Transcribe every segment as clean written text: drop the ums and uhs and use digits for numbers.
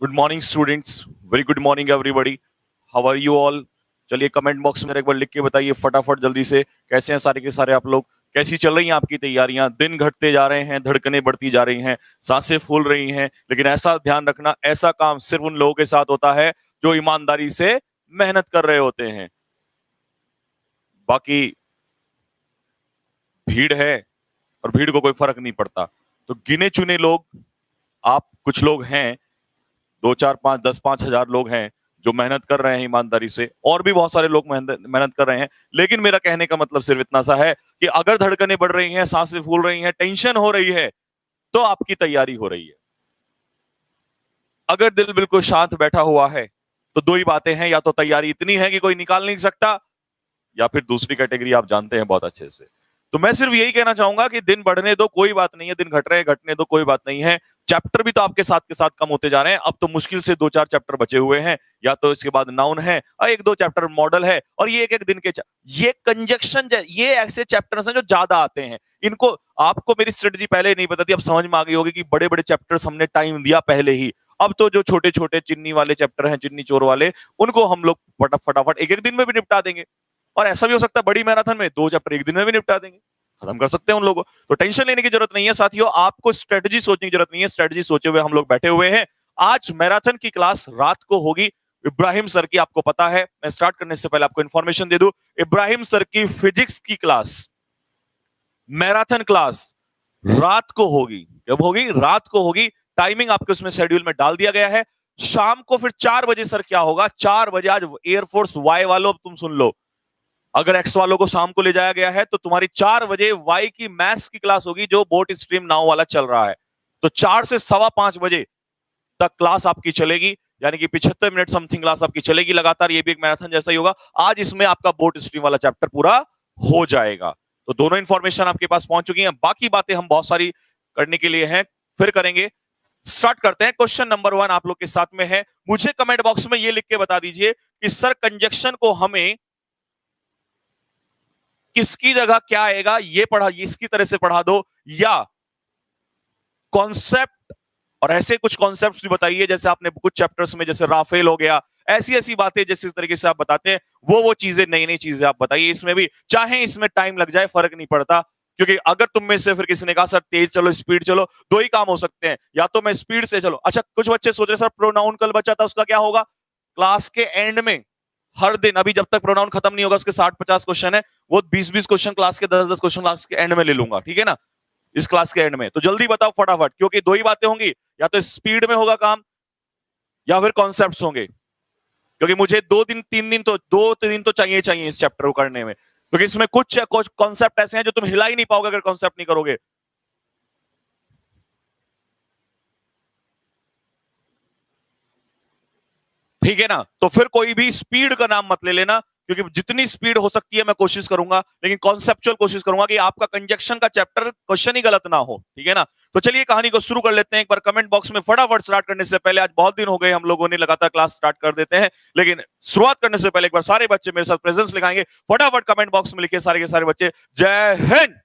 Good morning students, very good morning everybody. How are you all? चलिए comment box में एक बार लिख के बताइए फटाफट जल्दी से, कैसे हैं सारे के सारे आप लोग? कैसी चल रही हैं आपकी तैयारियां? दिन घटते जा रहे हैं, धड़कनें बढ़ती जा रही हैं, सांसें फूल रही हैं, लेकिन ऐसा ध्यान रखना, ऐसा काम सिर्फ उन लोगों के साथ होता है जो ईमानदारी से मेहनत कर रहे होते हैं। बाकी भीड़ है और भीड़ को कोई फर्क नहीं पड़ता। तो गिने चुने लोग, आप कुछ लोग हैं, 2 4 5 10 5 हजार लोग हैं जो मेहनत कर रहे हैं ईमानदारी से, और भी बहुत सारे लोग मेहनत मेहनत कर रहे हैं। लेकिन मेरा कहने का मतलब सिर्फ इतना सा है कि अगर धड़कनें बढ़ रही हैं, सांसें फूल रही हैं, टेंशन हो रही है, तो आपकी तैयारी हो रही है। अगर दिल बिल्कुल शांत बैठा हुआ है तो दो ही बातें हैं, या तो तैयारी इतनी है कि कोई निकाल नहीं सकता, या फिर दूसरी कैटेगरी आप जानते हैं बहुत अच्छे से। तो मैं सिर्फ यही कहना चाहूंगा कि दिन बढ़ने दो, कोई बात नहीं है, दिन घट रहे हैं, घटने दो, कोई बात नहीं है। चैप्टर भी तो आपके साथ के साथ कम होते जा रहे हैं। अब तो मुश्किल से 2 4 चैप्टर बचे हुए हैं, या तो इसके बाद नाउन है और 1 2 चैप्टर मॉडल है, और ये एक एक दिन के ये कंजक्शन, ये ऐसे चैप्टर्स हैं जो ज्यादा आते हैं। इनको, आपको मेरी स्ट्रेटजी पहले नहीं पता थी, अब समझ में आ गई होगी कि बड़े बड़े चैप्टर्स हमने टाइम दिया पहले ही। अब तो जो छोटे छोटे चिन्नी वाले चैप्टर हैं, चिन्नी चोर वाले, उनको हम लोग फटाफट एक एक दिन में भी निपटा देंगे। और ऐसा भी हो सकता है बड़ी मैराथन में 2 चैप्टर एक दिन में भी निपटा देंगे, खत्म कर सकते हैं उन लोगों को। तो टेंशन लेने की जरूरत नहीं है साथियों, आपको स्ट्रेटजी सोचने की जरूरत नहीं है। स्ट्रेटजी सोचे हुए हम लोग बैठे हुए हैं। आज मैराथन की क्लास रात को होगी इब्राहिम सर की, आपको पता है। मैं स्टार्ट करने से पहले आपको इंफॉर्मेशन दे दूं, इब्राहिम सर की फिजिक्स की क्लास, मैराथन क्लास रात को होगी। कब होगी? रात को होगी। टाइमिंग आपके उसमें शेड्यूल में डाल दिया गया है। शाम को फिर 4 बजे सर क्या होगा? 4 बजे आज एयरफोर्स वाई वालों, तुम सुन लो, अगर एक्स वालों को शाम को ले जाया गया है तो तुम्हारी 4 बजे वाई की मैथ्स की क्लास होगी, जो बोट स्ट्रीम नाउ वाला चल रहा है। तो 4 से 5:15 बजे तक क्लास आपकी चलेगी, यानी कि 75 मिनट समथिंग क्लास आपकी चलेगी लगातार। ये भी एक मैराथन जैसा ही होगा। आज इसमें आपका बोट स्ट्रीम वाला चैप्टर पूरा हो जाएगा। तो दोनों इंफॉर्मेशन आपके पास पहुंच चुकी हैं। बाकी बातें हम बहुत सारी करने के लिए हैं, फिर करेंगे। स्टार्ट करते हैं। क्वेश्चन नंबर 1 आप लोग के साथ में है। मुझे कमेंट बॉक्स में ये लिख के बता दीजिए कि सर कंजक्शन को हमें किसकी जगह क्या आएगा, ये पढ़ा, इसकी तरह से पढ़ा दो, या कॉन्सेप्ट, और ऐसे कुछ कॉन्सेप्ट्स भी बताइए जैसे आपने कुछ चैप्टर्स में, जैसे राफेल हो गया, ऐसी ऐसी बातें जिस तरीके से आप बताते हैं, वो चीजें, नई नई चीजें आप बताइए इसमें भी। चाहे इसमें टाइम लग जाए, फर्क नहीं पड़ता, क्योंकि अगर तुम में से फिर किसी ने कहा सर तेज चलो, स्पीड चलो, दो ही काम हो सकते हैं, या तो मैं स्पीड से चलो। अच्छा, कुछ बच्चे सोच रहे सर प्रोनाउन कल बचा था, उसका क्या होगा? क्लास के एंड में हर दिन, अभी जब तक प्रोनाउन खत्म नहीं होगा, उसके 60 50 क्वेश्चन है, वो 20 20 क्वेश्चन क्लास के, 10 10 क्वेश्चन क्लास के एंड में ले लूंगा, ठीक है ना? इस क्लास के एंड में। तो जल्दी बताओ फटाफट, क्योंकि दो ही बातें होंगी, या तो स्पीड में होगा काम, या फिर कॉन्सेप्ट्स होंगे। क्योंकि मुझे 2 दिन 3 दिन तो 2 दिन तो चाहिए चाहिए इस चैप्टर को करने में, क्योंकि इसमें कुछ कॉन्सेप्ट ऐसे हैं जो तुम हिला ही नहीं पाओगे अगर कॉन्सेप्ट नहीं करोगे। ठीक है ना? तो फिर कोई भी स्पीड का नाम मत ले लेना, क्योंकि जितनी स्पीड हो सकती है मैं कोशिश करूंगा, लेकिन कॉन्सेप्चुअल कोशिश करूंगा कि आपका कंजक्शन का चैप्टर क्वेश्चन ही गलत ना हो, ठीक है ना? तो चलिए कहानी को शुरू कर लेते हैं। एक बार कमेंट बॉक्स में फटाफट, स्टार्ट करने से पहले, आज बहुत दिन हो गए हम लोगों ने लगातार क्लास स्टार्ट कर देते हैं, लेकिन शुरुआत करने से पहले एक बार सारे बच्चे मेरे साथ प्रेजेंस लिखाएंगे। फटाफट कमेंट बॉक्स में लिखिए सारे के सारे बच्चे, जय हिंद।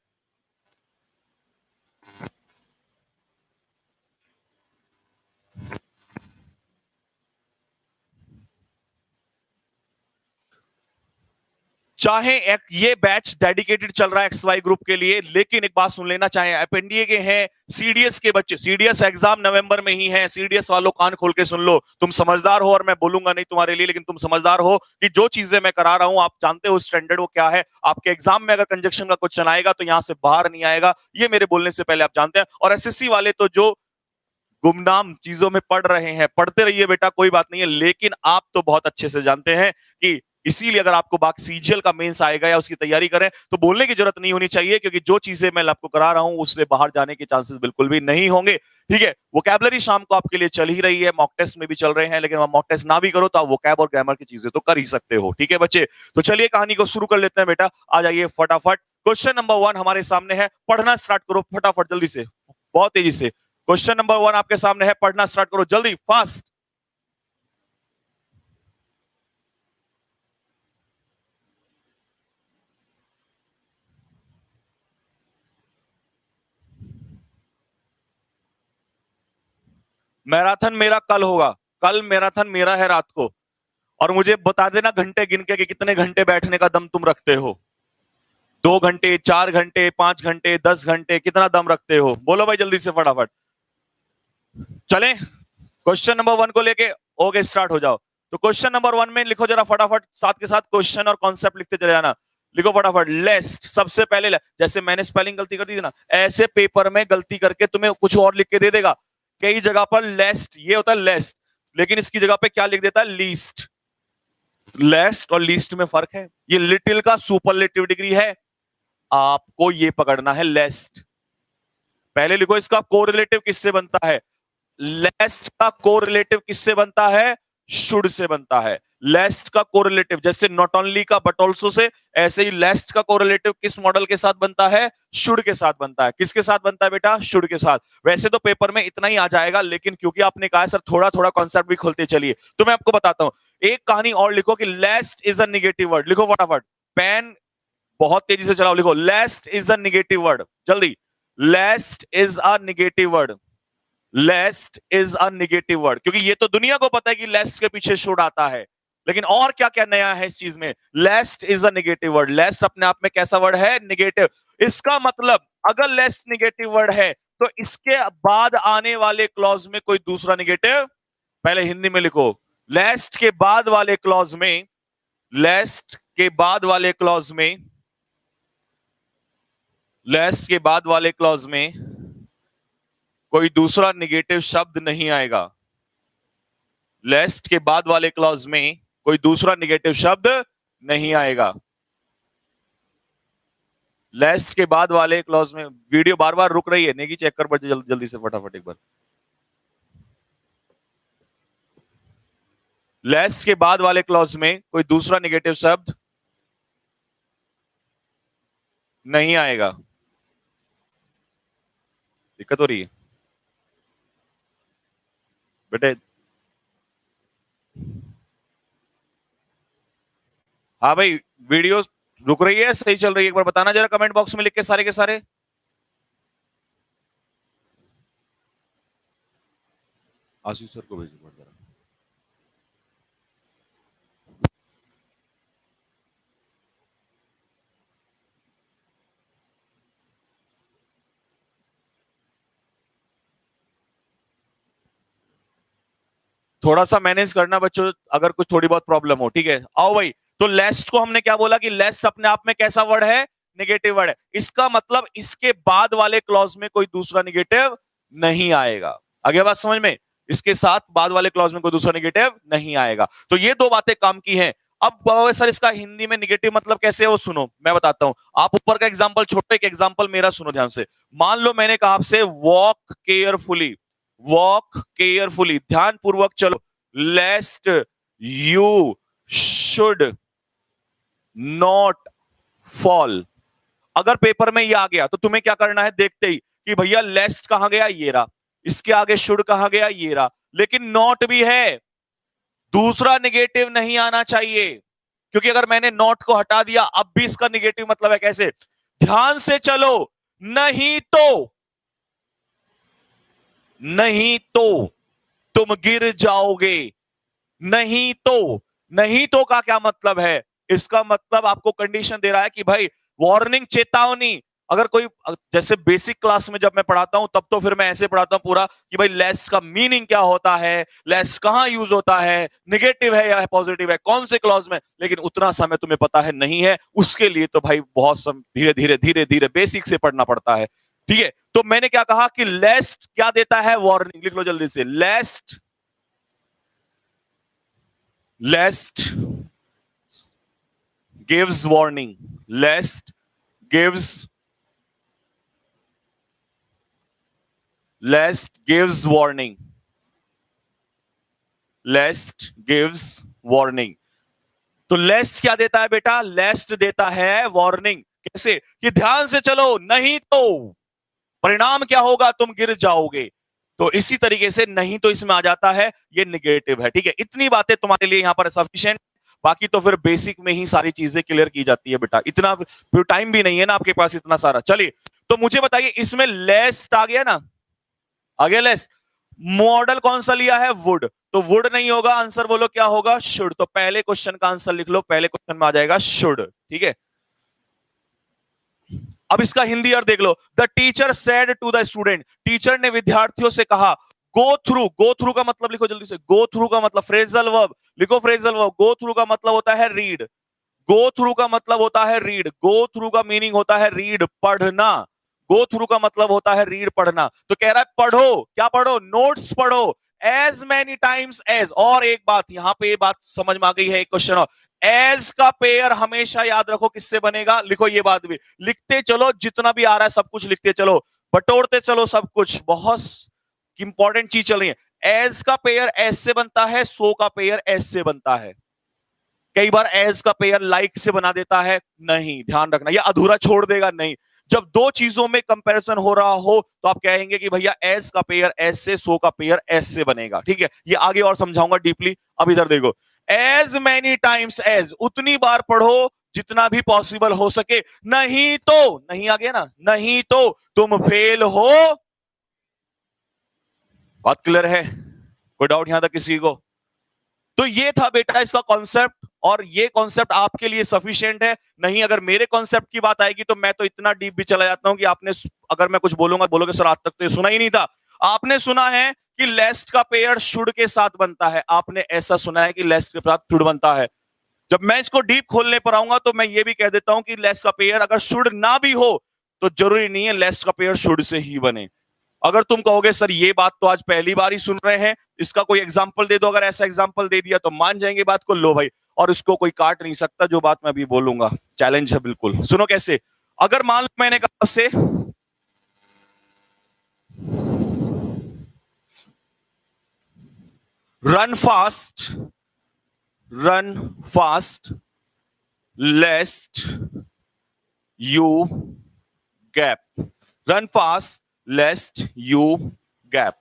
चाहे एक ये बैच डेडिकेटेड चल रहा है एक्स वाई ग्रुप के लिए, लेकिन एक बात सुन लेना, चाहे एपएनडीए के हैं, सीडीएस के बच्चे, सीडीएस एग्जाम नवंबर में ही है, सीडीएस वालों कान खोल के सुन लो। तुम समझदार हो, और मैं बोलूंगा नहीं तुम्हारे लिए, लेकिन तुम समझदार हो कि जो चीजें मैं करा रहा हूं, आप जानते हो स्टैंडर्ड वो क्या है। आपके एग्जाम में अगर कंजक्शन का क्वेश्चन आएगा तो यहां से बाहर नहीं आएगा, ये मेरे बोलने से पहले आप जानते हैं। और एसएससी वाले तो जो गुमनाम चीजों में पढ़ रहे हैं, पढ़ते रहिए बेटा, कोई बात नहीं है, लेकिन आप तो बहुत अच्छे से जानते हैं कि इसीलिए अगर आपको बाकी सीजीएल का मेंस आएगा या उसकी तैयारी करें तो बोलने की जरूरत नहीं होनी चाहिए, क्योंकि जो चीजें मैं आपको करा रहा हूं उससे बाहर जाने के चांसेस बिल्कुल भी नहीं होंगे, ठीक है? वोकैबुलरी शाम को आपके लिए चल ही रही है, मॉक टेस्ट में भी चल रहे हैं, लेकिन आप मॉक टेस्ट ना भी करो तो आप वोकैब और ग्रामर की चीजें तो कर ही सकते हो, ठीक है बच्चे? तो चलिए कहानी को शुरू कर लेते हैं बेटा, आ जाइए फटाफट। क्वेश्चन नंबर 1 हमारे सामने है, पढ़ना स्टार्ट करो फटाफट जल्दी से, बहुत तेजी से। क्वेश्चन नंबर 1 आपके सामने है, पढ़ना स्टार्ट करो जल्दी, फास्ट। मैराथन मेरा कल होगा, कल मैराथन मेरा है रात को, और मुझे बता देना घंटे गिन के कि कितने घंटे बैठने का दम तुम रखते हो। 2 घंटे, 4 घंटे, 5 घंटे, 10 घंटे, कितना दम रखते हो? बोलो भाई जल्दी से फटाफट। चलें क्वेश्चन नंबर 1 को लेके, ओके स्टार्ट हो जाओ। तो क्वेश्चन नंबर 1 में लिखो जरा फटाफट, साथ के साथ क्वेश्चन और कॉन्सेप्ट लिखते चले जाना। लिखो फटाफट, लेस्ट। सबसे पहले जैसे मैंने स्पेलिंग गलती कर दी थी ना, ऐसे पेपर में गलती करके तुम्हें कुछ और लिख के दे देगा। कई जगह पर लेस्ट ये होता है लेस्ट, लेकिन इसकी जगह पे क्या लिख देता है? लीस्ट। लेस्ट और लीस्ट में फर्क है। ये लिटिल का सुपरलेटिव डिग्री है, आपको ये पकड़ना है लेस्ट। पहले लिखो इसका कोरिलेटिव किससे बनता है? लेस्ट का कोरिलेटिव किससे बनता है? शुड से बनता है। लेस्ट का कोरिलेटिव जैसे नॉट ओनली का बट ऑल्सो से, ऐसे ही लेस्ट का कोरिलेटिव किस मॉडल के साथ बनता है? शुड के साथ बनता है। किसके साथ बनता है बेटा? शुड के साथ। वैसे तो पेपर में इतना ही आ जाएगा, लेकिन क्योंकि आपने कहा सर थोड़ा थोड़ा कॉन्सेप्ट भी खोलते चलिए, तो मैं आपको बताता हूं। एक कहानी और लिखो कि lest is a negative word. लिखो फटाफट, पेन बहुत तेजी से चलाओ। लिखो lest is a negative word, जल्दी। Lest is a negative word. Lest is a negative word, क्योंकि ये तो दुनिया को पता है कि लेस्ट के पीछे शुड आता है, लेकिन और क्या क्या नया है इस चीज में? लेस्ट इज अ निगेटिव वर्ड। लेस्ट अपने आप में कैसा वर्ड है? निगेटिव। इसका मतलब अगर लेस्ट निगेटिव वर्ड है तो इसके बाद आने वाले क्लॉज में कोई दूसरा निगेटिव, पहले हिंदी में लिखो, लेस्ट के बाद वाले क्लॉज में, लेस्ट के बाद वाले क्लॉज में, लेस्ट के बाद वाले क्लॉज में कोई दूसरा निगेटिव शब्द नहीं आएगा। लेस्ट के बाद वाले क्लॉज में कोई दूसरा निगेटिव शब्द नहीं आएगा। लेस्ट के बाद वाले क्लॉज में, वीडियो बार बार रुक रही है, नेगी चेक कर बच्चे जल्दी से फटाफट एक बार। लेस्ट के बाद वाले क्लॉज में कोई दूसरा निगेटिव शब्द नहीं आएगा। दिक्कत हो रही है बेटे? हाँ भाई, वीडियो रुक रही है, सही चल रही है? एक बार बताना जरा कमेंट बॉक्स में लिख के सारे के सारे। आशीष सर को भेजो जरा। थोड़ा सा मैनेज करना बच्चों, अगर कुछ थोड़ी बहुत प्रॉब्लम हो, ठीक है? आओ भाई, तो लेस्ट को हमने क्या बोला कि लेस्ट अपने आप में कैसा वर्ड है? निगेटिव वर्ड है। इसका मतलब इसके बाद वाले क्लॉज में कोई दूसरा निगेटिव नहीं आएगा। आगे बात समझ में? इसके साथ बाद वाले क्लॉज में कोई दूसरा निगेटिव नहीं आएगा। तो ये दो बातें काम की हैं। अब सर इसका हिंदी में निगेटिव मतलब कैसे है वो सुनो, मैं बताता हूं। आप ऊपर का एग्जांपल छोड़ो, एक एग्जांपल मेरा सुनो ध्यान से। मान लो मैंने कहा आपसे वॉक केयरफुली, वॉक केयरफुली, ध्यान पूर्वक चलो। लेस्ट यू शुड नॉट फॉल। अगर पेपर में ये आ गया तो तुम्हें क्या करना है देखते ही कि भैया लेस्ट कहां गया? ये रहा। इसके आगे शुड कहां गया? ये रहा। लेकिन नॉट भी है, दूसरा निगेटिव नहीं आना चाहिए, क्योंकि अगर मैंने नॉट को हटा दिया अब भी इसका निगेटिव मतलब है। कैसे? ध्यान से चलो, नहीं तो, नहीं तो तुम गिर जाओगे। नहीं तो, नहीं तो का क्या मतलब है? इसका मतलब आपको कंडीशन दे रहा है कि भाई वार्निंग, चेतावनी। अगर कोई, जैसे बेसिक क्लास में जब मैं पढ़ाता हूं तब तो फिर मैं ऐसे पढ़ाता हूं पूरा कि भाई लेस्ट का मीनिंग क्या होता है, लेस्ट कहां यूज होता है, निगेटिव है या पॉजिटिव है, कौन से क्लॉज में। लेकिन उतना समय तुम्हें पता है नहीं है, उसके लिए तो भाई बहुत धीरे धीरे धीरे धीरे बेसिक से पढ़ना पड़ता है, ठीक है? तो मैंने क्या कहा कि लेस्ट क्या देता है? वार्निंग। लिख लो जल्दी से, लेस्ट, लेस्ट gives warning. Lest gives, lest gives warning. Lest gives warning. तो लेस्ट क्या देता है बेटा? लेस्ट देता है वार्निंग। कैसे? कि ध्यान से चलो, नहीं तो परिणाम क्या होगा? तुम गिर जाओगे। तो इसी तरीके से नहीं तो इसमें आ जाता है, ये निगेटिव है, ठीक है? इतनी बातें तुम्हारे लिए यहां पर सफिशिएंट। बाकी तो फिर बेसिक में ही सारी चीजें क्लियर की जाती है बेटा, इतना फिर टाइम भी नहीं है ना आपके पास इतना सारा। चलिए, तो मुझे बताइए, इसमें लेस्ट आ गया ना? आ गया लेस्ट। मॉडल कौन सा लिया है? वुड। तो वुड नहीं होगा, आंसर बोलो क्या होगा? शुड। तो पहले क्वेश्चन का आंसर लिख लो, पहले क्वेश्चन में आ जाएगा शुड। ठीक है, अब इसका हिंदी अर्थ देख लो। The teacher said to the student, teacher ने विद्यार्थियों से कहा। गो थ्रू, गो थ्रू का मतलब लिखो जल्दी से। गो थ्रू का मतलब फ्रेजल वर्ब, लिखो फ्रेजल वर्ब। गो थ्रू का मतलब होता है रीड। गो थ्रू का मतलब होता है रीड। गो थ्रू का मीनिंग होता है रीड, पढ़ना। गो थ्रू का मतलब होता है रीड, पढ़ना। तो कह रहा है पढ़ो, क्या पढ़ो? नोट्स पढ़ो। As many times as. और एक बात यहां पे, ये बात समझ में आ गई है, एक क्वेश्चन और। एज का पेयर हमेशा याद रखो किससे बनेगा, लिखो ये बात भी। लिखते चलो, जितना भी आ रहा है सब कुछ लिखते चलो, बटोरते चलो सब कुछ। बहुत इंपॉर्टेंट चीज चल रही है। एज का पेयर एज से बनता है, सो का पेयर एज से बनता है। कई बार एज का पेयर लाइक से बना देता है, नहीं, ध्यान रखना, या अधूरा छोड़ देगा, नहीं। जब दो चीजों में कंपैरिजन हो रहा हो तो आप कहेंगे कि भैया एज का पेयर एज से, सो का पेयर एज से बनेगा। ठीक है, ये आगे और समझाऊंगा डीपली। अब इधर देखो, एज मैनी टाइम्स एज, उतनी बार पढ़ो जितना भी पॉसिबल हो सके, नहीं तो, नहीं आ गया ना, नहीं तो तुम फेल हो। बात क्लियर है? कोई डाउट यहां तक किसी को? तो ये था बेटा इसका कॉन्सेप्ट, और ये कॉन्सेप्ट आपके लिए सफिशिएंट है। नहीं, अगर मेरे कॉन्सेप्ट की बात आएगी तो मैं तो इतना डीप भी चला जाता हूं कि आपने, अगर मैं कुछ बोलूंगा बोलोगे सर आज तक तो ये सुना ही नहीं था। आपने सुना है कि लेस्ट का पेयर शुड के साथ बनता है, आपने ऐसा सुना है कि लेस्ट के साथ शुड बनता है। जब मैं इसको डीप खोलने पर आऊंगा तो मैं ये भी कह देता हूं कि लेस्ट का पेयर अगर शुड ना भी हो तो जरूरी नहीं है लेस्ट का पेयर शुड से ही बने। अगर तुम कहोगे सर ये बात तो आज पहली बार ही सुन रहे हैं, इसका कोई एग्जाम्पल दे दो, अगर ऐसा एग्जाम्पल दे दिया तो मान जाएंगे बात को, लो भाई, और इसको कोई काट नहीं सकता जो बात मैं अभी बोलूंगा, चैलेंज है बिल्कुल। सुनो कैसे। अगर मान लो मैंने कहा से run fast, run fast lest you gap, run fast lest you gap.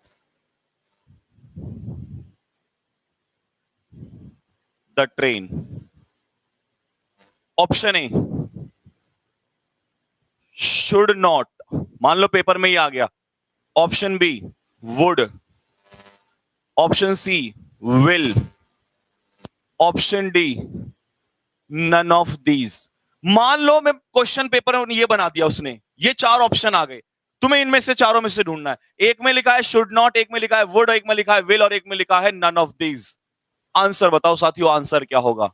The train. Option A should not, मान लो पेपर में ही आ गया। Option B would, option C will, option D none of these. मान लो मैं क्वेश्चन पेपर में ये बना दिया उसने, ये चार ऑप्शन आ गए, तुम्हें इनमें से चारों में से ढूंढना है। एक में लिखा है शुड नॉट, एक में लिखा है वुड, एक में लिखा है विल, और एक में लिखा है नन ऑफ दीज। आंसर बताओ साथियों, आंसर क्या होगा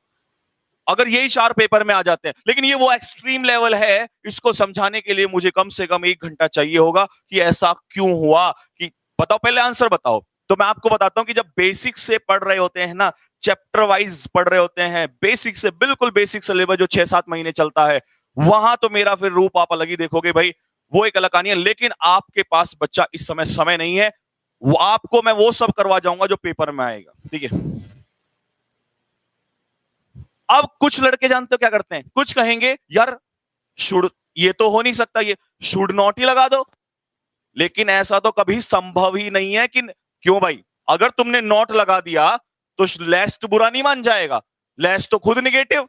अगर यही चार पेपर में आ जाते हैं? लेकिन ये वो एक्सट्रीम लेवल है, इसको समझाने के लिए मुझे कम से कम 1 घंटा चाहिए होगा कि ऐसा क्यों हुआ। कि बताओ, पहले आंसर बताओ। तो मैं आपको बताता हूं कि जब बेसिक से पढ़ रहे होते हैं ना, चैप्टर वाइज पढ़ रहे होते हैं, बेसिक से, बिल्कुल बेसिक सिलेबस जो 6-7 महीने चलता है, वहां तो मेरा फिर रूप आप अलग ही देखोगे भाई, वो एक अलग कहानी है। लेकिन आपके पास बच्चा इस समय नहीं है, वो आपको मैं वो सब करवा जाऊंगा जो पेपर में आएगा। ठीक है, अब कुछ लड़के जानते हो क्या करते हैं, कुछ कहेंगे यार शुड, ये तो हो नहीं सकता, ये शुड नॉट ही लगा दो। लेकिन ऐसा तो कभी संभव ही नहीं है कि, क्यों भाई, अगर तुमने नॉट लगा दिया तो लेस्ट बुरा नहीं मान जाएगा? लेस्ट तो खुद निगेटिव,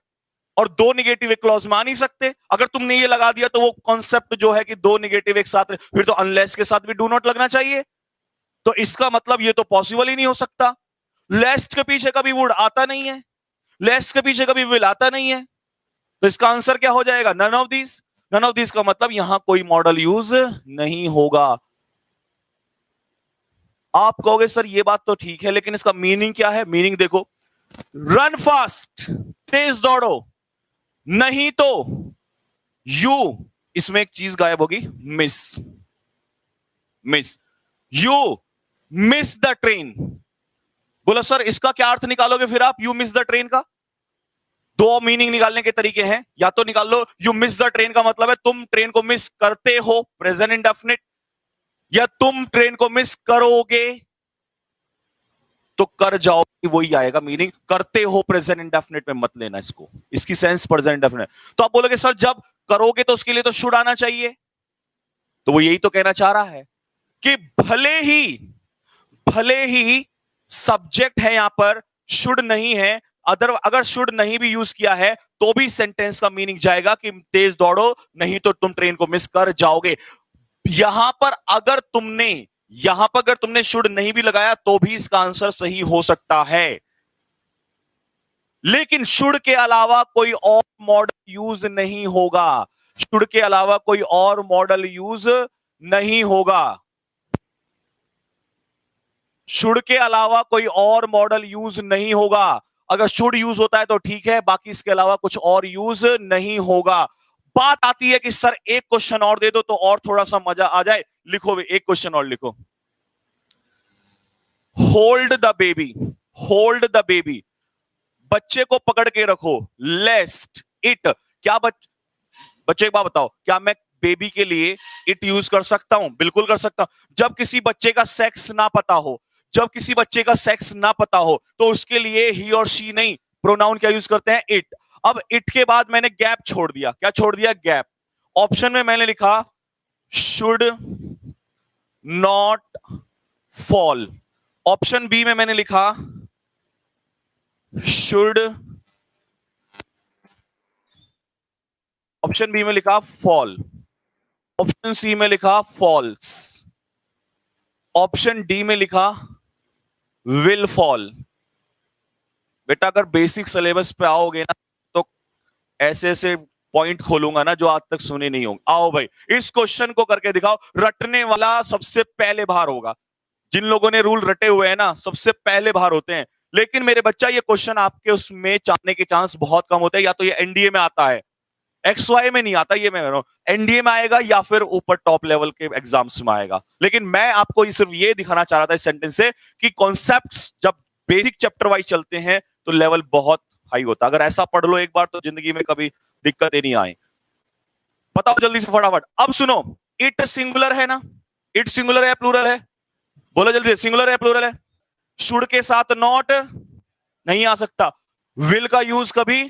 और दो निगेटिव एक क्लॉज मान ही सकते। अगर तुमने ये लगा दिया तो वो कॉन्सेप्ट जो है कि दो निगेटिव एक साथ, फिर तो अनलेस के साथ भी डू नॉट लगना चाहिए। तो इसका मतलब ये तो पॉसिबल ही नहीं हो सकता। लेस्ट के पीछे कभी वुड आता नहीं है, लेस्ट के पीछे कभी विल आता नहीं है, तो इसका आंसर क्या हो जाएगा? None of this. None of this का मतलब यहां कोई मॉडल यूज नहीं होगा। आप कहोगे सर ये बात तो ठीक है, लेकिन इसका मीनिंग क्या है? मीनिंग देखो, रन फास्ट, तेज दौड़ो, नहीं तो यू, इसमें एक चीज गायब होगी, miss, miss, you miss the train. बोला सर इसका क्या अर्थ निकालोगे फिर आप, यू मिस द ट्रेन का? दो मीनिंग निकालने के तरीके हैं, या तो निकाल लो यू मिस द ट्रेन का मतलब है तुम ट्रेन को मिस करते हो, प्रेजेंट इंडेफिनिट, या तुम ट्रेन को मिस करोगे तो कर जाओगे, वही आएगा मीनिंग। करते हो प्रेजेंट इंडेफिनिट में मत लेना इसको, इसकी सेंस प्रेजेंट इंडेफिनिट। तो आप बोलोगे सर जब करोगे तो उसके लिए तो शुड आना चाहिए, तो वो यही तो कहना चाह रहा है कि भले ही सब्जेक्ट है यहां पर, शुड नहीं है, अगर शुड नहीं भी यूज किया है तो भी सेंटेंस का मीनिंग जाएगा कि तेज दौड़ो नहीं तो तुम ट्रेन को मिस कर जाओगे। यहां पर अगर तुमने यहां पर अगर तुमने शुड नहीं भी लगाया तो भी इसका आंसर सही हो सकता है, लेकिन शुड के अलावा कोई और मॉडल यूज नहीं होगा। शुड के अलावा कोई और मॉडल यूज नहीं होगा। शुड के अलावा कोई और मॉडल यूज नहीं होगा। अगर शुड यूज होता है तो ठीक है, बाकी इसके अलावा कुछ और यूज नहीं होगा। बात आती है कि सर एक क्वेश्चन और दे दो तो और थोड़ा सा मजा आ जाए। लिखो एक क्वेश्चन और लिखो। Hold the baby, hold the baby, बच्चे को पकड़ के रखो। लेस्ट इट, क्या बच्चे एक बात बताओ, क्या मैं बेबी के लिए इट यूज कर सकता हूं? बिल्कुल कर सकता हूं। जब किसी बच्चे का सेक्स ना पता हो, जब किसी बच्चे का सेक्स ना पता हो तो उसके लिए ही और शी नहीं, प्रोनाउन क्या यूज करते हैं? इट। अब इट के बाद मैंने गैप छोड़ दिया। क्या छोड़ दिया? गैप। ऑप्शन में मैंने लिखा should not fall. Option B में मैंने लिखा शुड, ऑप्शन बी में लिखा फॉल, ऑप्शन सी में लिखा फॉल्स, ऑप्शन डी में लिखा विल फॉल। बेटा अगर बेसिक सिलेबस पे आओगे ना तो ऐसे ऐसे पॉइंट खोलूंगा ना जो आज तक सुने नहीं होंगे। आओ भाई इस क्वेश्चन को करके दिखाओ। रटने वाला सबसे पहले बाहर होगा। जिन लोगों ने रूल रटे हुए हैं ना सबसे पहले बाहर होते हैं। लेकिन मेरे बच्चा ये क्वेश्चन आपके उसमें चाहने के चांस बहुत कम होते हैं। या तो ये एनडीए में आता है, XY में नहीं आता, ये मैं कह रहा हूं एनडीए में आएगा या फिर ऊपर टॉप लेवल के एग्जाम्स में आएगा। लेकिन मैं आपको सिर्फ ये दिखाना चाह रहा था इस सेंटेंस से कि कॉन्सेप्ट्स जब बेसिक चैप्टर वाइज चलते हैं तो लेवल बहुत हाई होता है। अगर ऐसा पढ़ लो एक बार तो जिंदगी में कभी दिक्कतें नहीं आए। बताओ जल्दी से फटाफट। अब सुनो, इट सिंगुलर है ना? इट सिंगुलर है प्लूरल है? बोलो जल्दी से, सिंगुलर है प्लूरल है? शुड के साथ नॉट नहीं आ सकता। विल का यूज कभी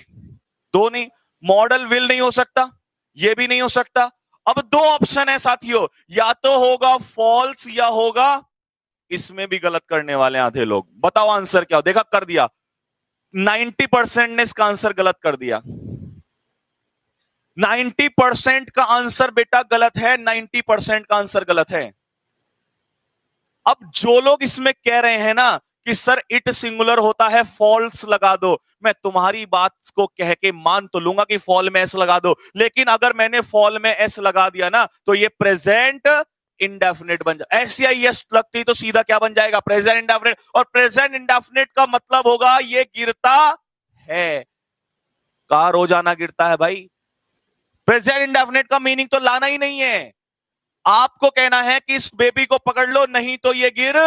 दो नहीं। मॉडल विल नहीं हो सकता, ये भी नहीं हो सकता। अब दो ऑप्शन है साथियों, या तो होगा फॉल्स या होगा, इसमें भी गलत करने वाले आधे लोग। बताओ आंसर क्या हो? देखा, कर दिया 90% ने इसका आंसर गलत कर दिया। 90% का आंसर बेटा गलत है, 90% का आंसर गलत है। अब जो लोग इसमें कह रहे हैं ना कि सर इट सिंगुलर होता है फॉल्स लगा दो, मैं तुम्हारी बात को कह के मान तो लूंगा कि फॉल में एस लगा दो, लेकिन अगर मैंने फॉल में एस लगा दिया ना तो ये प्रेजेंट इंडेफिनिट बन जाए। एस या एस लगती तो सीधा क्या बन जाएगा? Present indefinite. और प्रेजेंट इंडेफिनिट का मतलब होगा ये गिरता है। कहां रोजाना गिरता है भाई? प्रेजेंट इंडेफिनिट का मीनिंग तो लाना ही नहीं है। आपको कहना है कि इस बेबी को पकड़ लो नहीं तो ये गिर।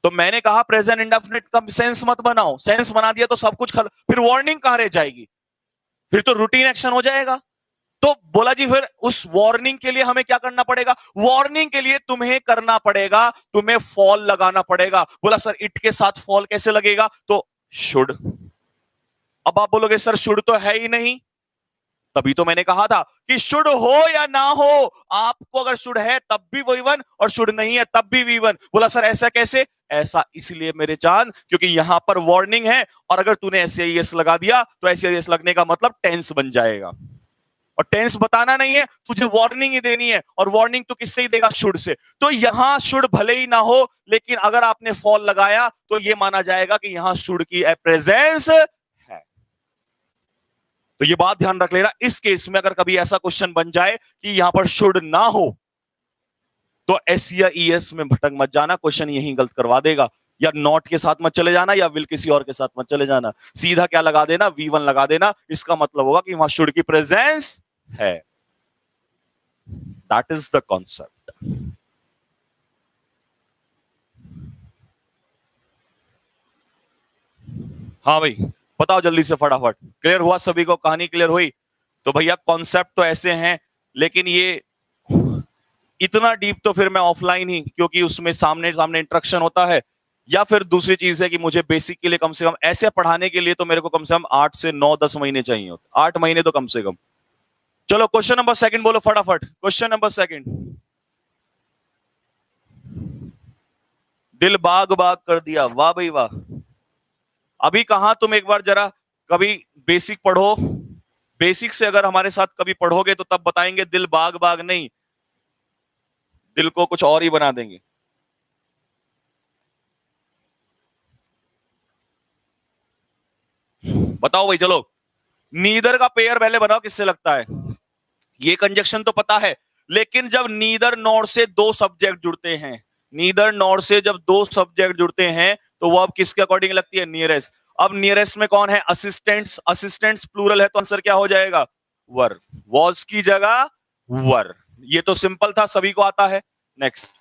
तो मैंने कहा प्रेजेंट इंडेफिनिट का सेंस मत बनाओ। सेंस बना दिया तो सब कुछ फिर वार्निंग कहां रह जाएगी? फिर तो रूटीन एक्शन हो जाएगा। तो बोला जी फिर उस वार्निंग के लिए हमें क्या करना पड़ेगा? वार्निंग के लिए तुम्हें करना पड़ेगा, तुम्हें फॉल लगाना पड़ेगा। बोला सर इट के साथ फॉल कैसे लगेगा? तो शुड। अब आप बोलोगे सर शुड तो है ही नहीं। तभी तो मैंने कहा था कि शुड हो या ना हो, आपको अगर शुड है तब भी V1 और शुड नहीं है तब भी V1। बोला सर ऐसा कैसे? ऐसा इसलिए मेरे चांद क्योंकि यहां पर वार्निंग है, और अगर तूने एस लगा दिया तो एस लगने का मतलब टेंस बन जाएगा, और टेंस बताना नहीं है, तुझे वार्निंग ही देनी है। और वार्निंग तो किससे ही देगा? Should say. तो यहां शुड भले ही ना हो, लेकिन अगर आपने फॉल लगाया तो यह माना जाएगा कि यहां शुड की प्रेजेंस है। तो ये बात ध्यान रख लेना। इस केस में अगर कभी ऐसा क्वेश्चन बन जाए कि यहां पर शुड ना हो तो एस या ES में भटक मत जाना, क्वेश्चन यही गलत करवा देगा। या नॉट के साथ मत चले जाना या विल किसी और के साथ मत चले जाना, सीधा क्या लगा देना? V1 लगा देना। इसका मतलब होगा कि वहां शुड की प्रेजेंस है। That is the concept. हाँ भाई बताओ जल्दी से फटाफट। क्लियर हुआ सभी को? कहानी क्लियर हुई? तो भैया कॉन्सेप्ट तो ऐसे हैं, लेकिन ये इतना डीप तो फिर मैं ऑफलाइन ही, क्योंकि उसमें सामने सामने इंस्ट्रक्शन होता है। या फिर दूसरी चीज है कि मुझे बेसिक के लिए कम से कम ऐसे पढ़ाने के लिए तो मेरे को कम से कम 8 से 9-10 महीने चाहिए होते, 8 महीने तो कम से कम। चलो क्वेश्चन नंबर सेकंड बोलो फटाफट। Question number second. दिल बाग बाग कर दिया, वाह भाई वाह। अभी कहां तुम एक बार जरा कभी बेसिक पढ़ो। बेसिक से अगर हमारे साथ कभी पढ़ोगे तो तब बताएंगे दिल बाग बाग नहीं, दिल को कुछ और ही बना देंगे। बताओ भाई, चलो नीदर का पेयर पहले बनाओ, किससे लगता है? ये कंजक्शन तो पता है, लेकिन जब नीदर नॉर से दो सब्जेक्ट जुड़ते हैं, नीदर नॉर से जब दो सब्जेक्ट जुड़ते हैं तो वो अब किसके अकॉर्डिंग लगती है? नियरेस्ट। अब नियरेस्ट में कौन है? असिस्टेंट्स। असिस्टेंट्स प्लूरल है तो आंसर क्या हो जाएगा? वर। वॉज की जगह वर। ये तो सिंपल था, सभी को आता है। नेक्स्ट।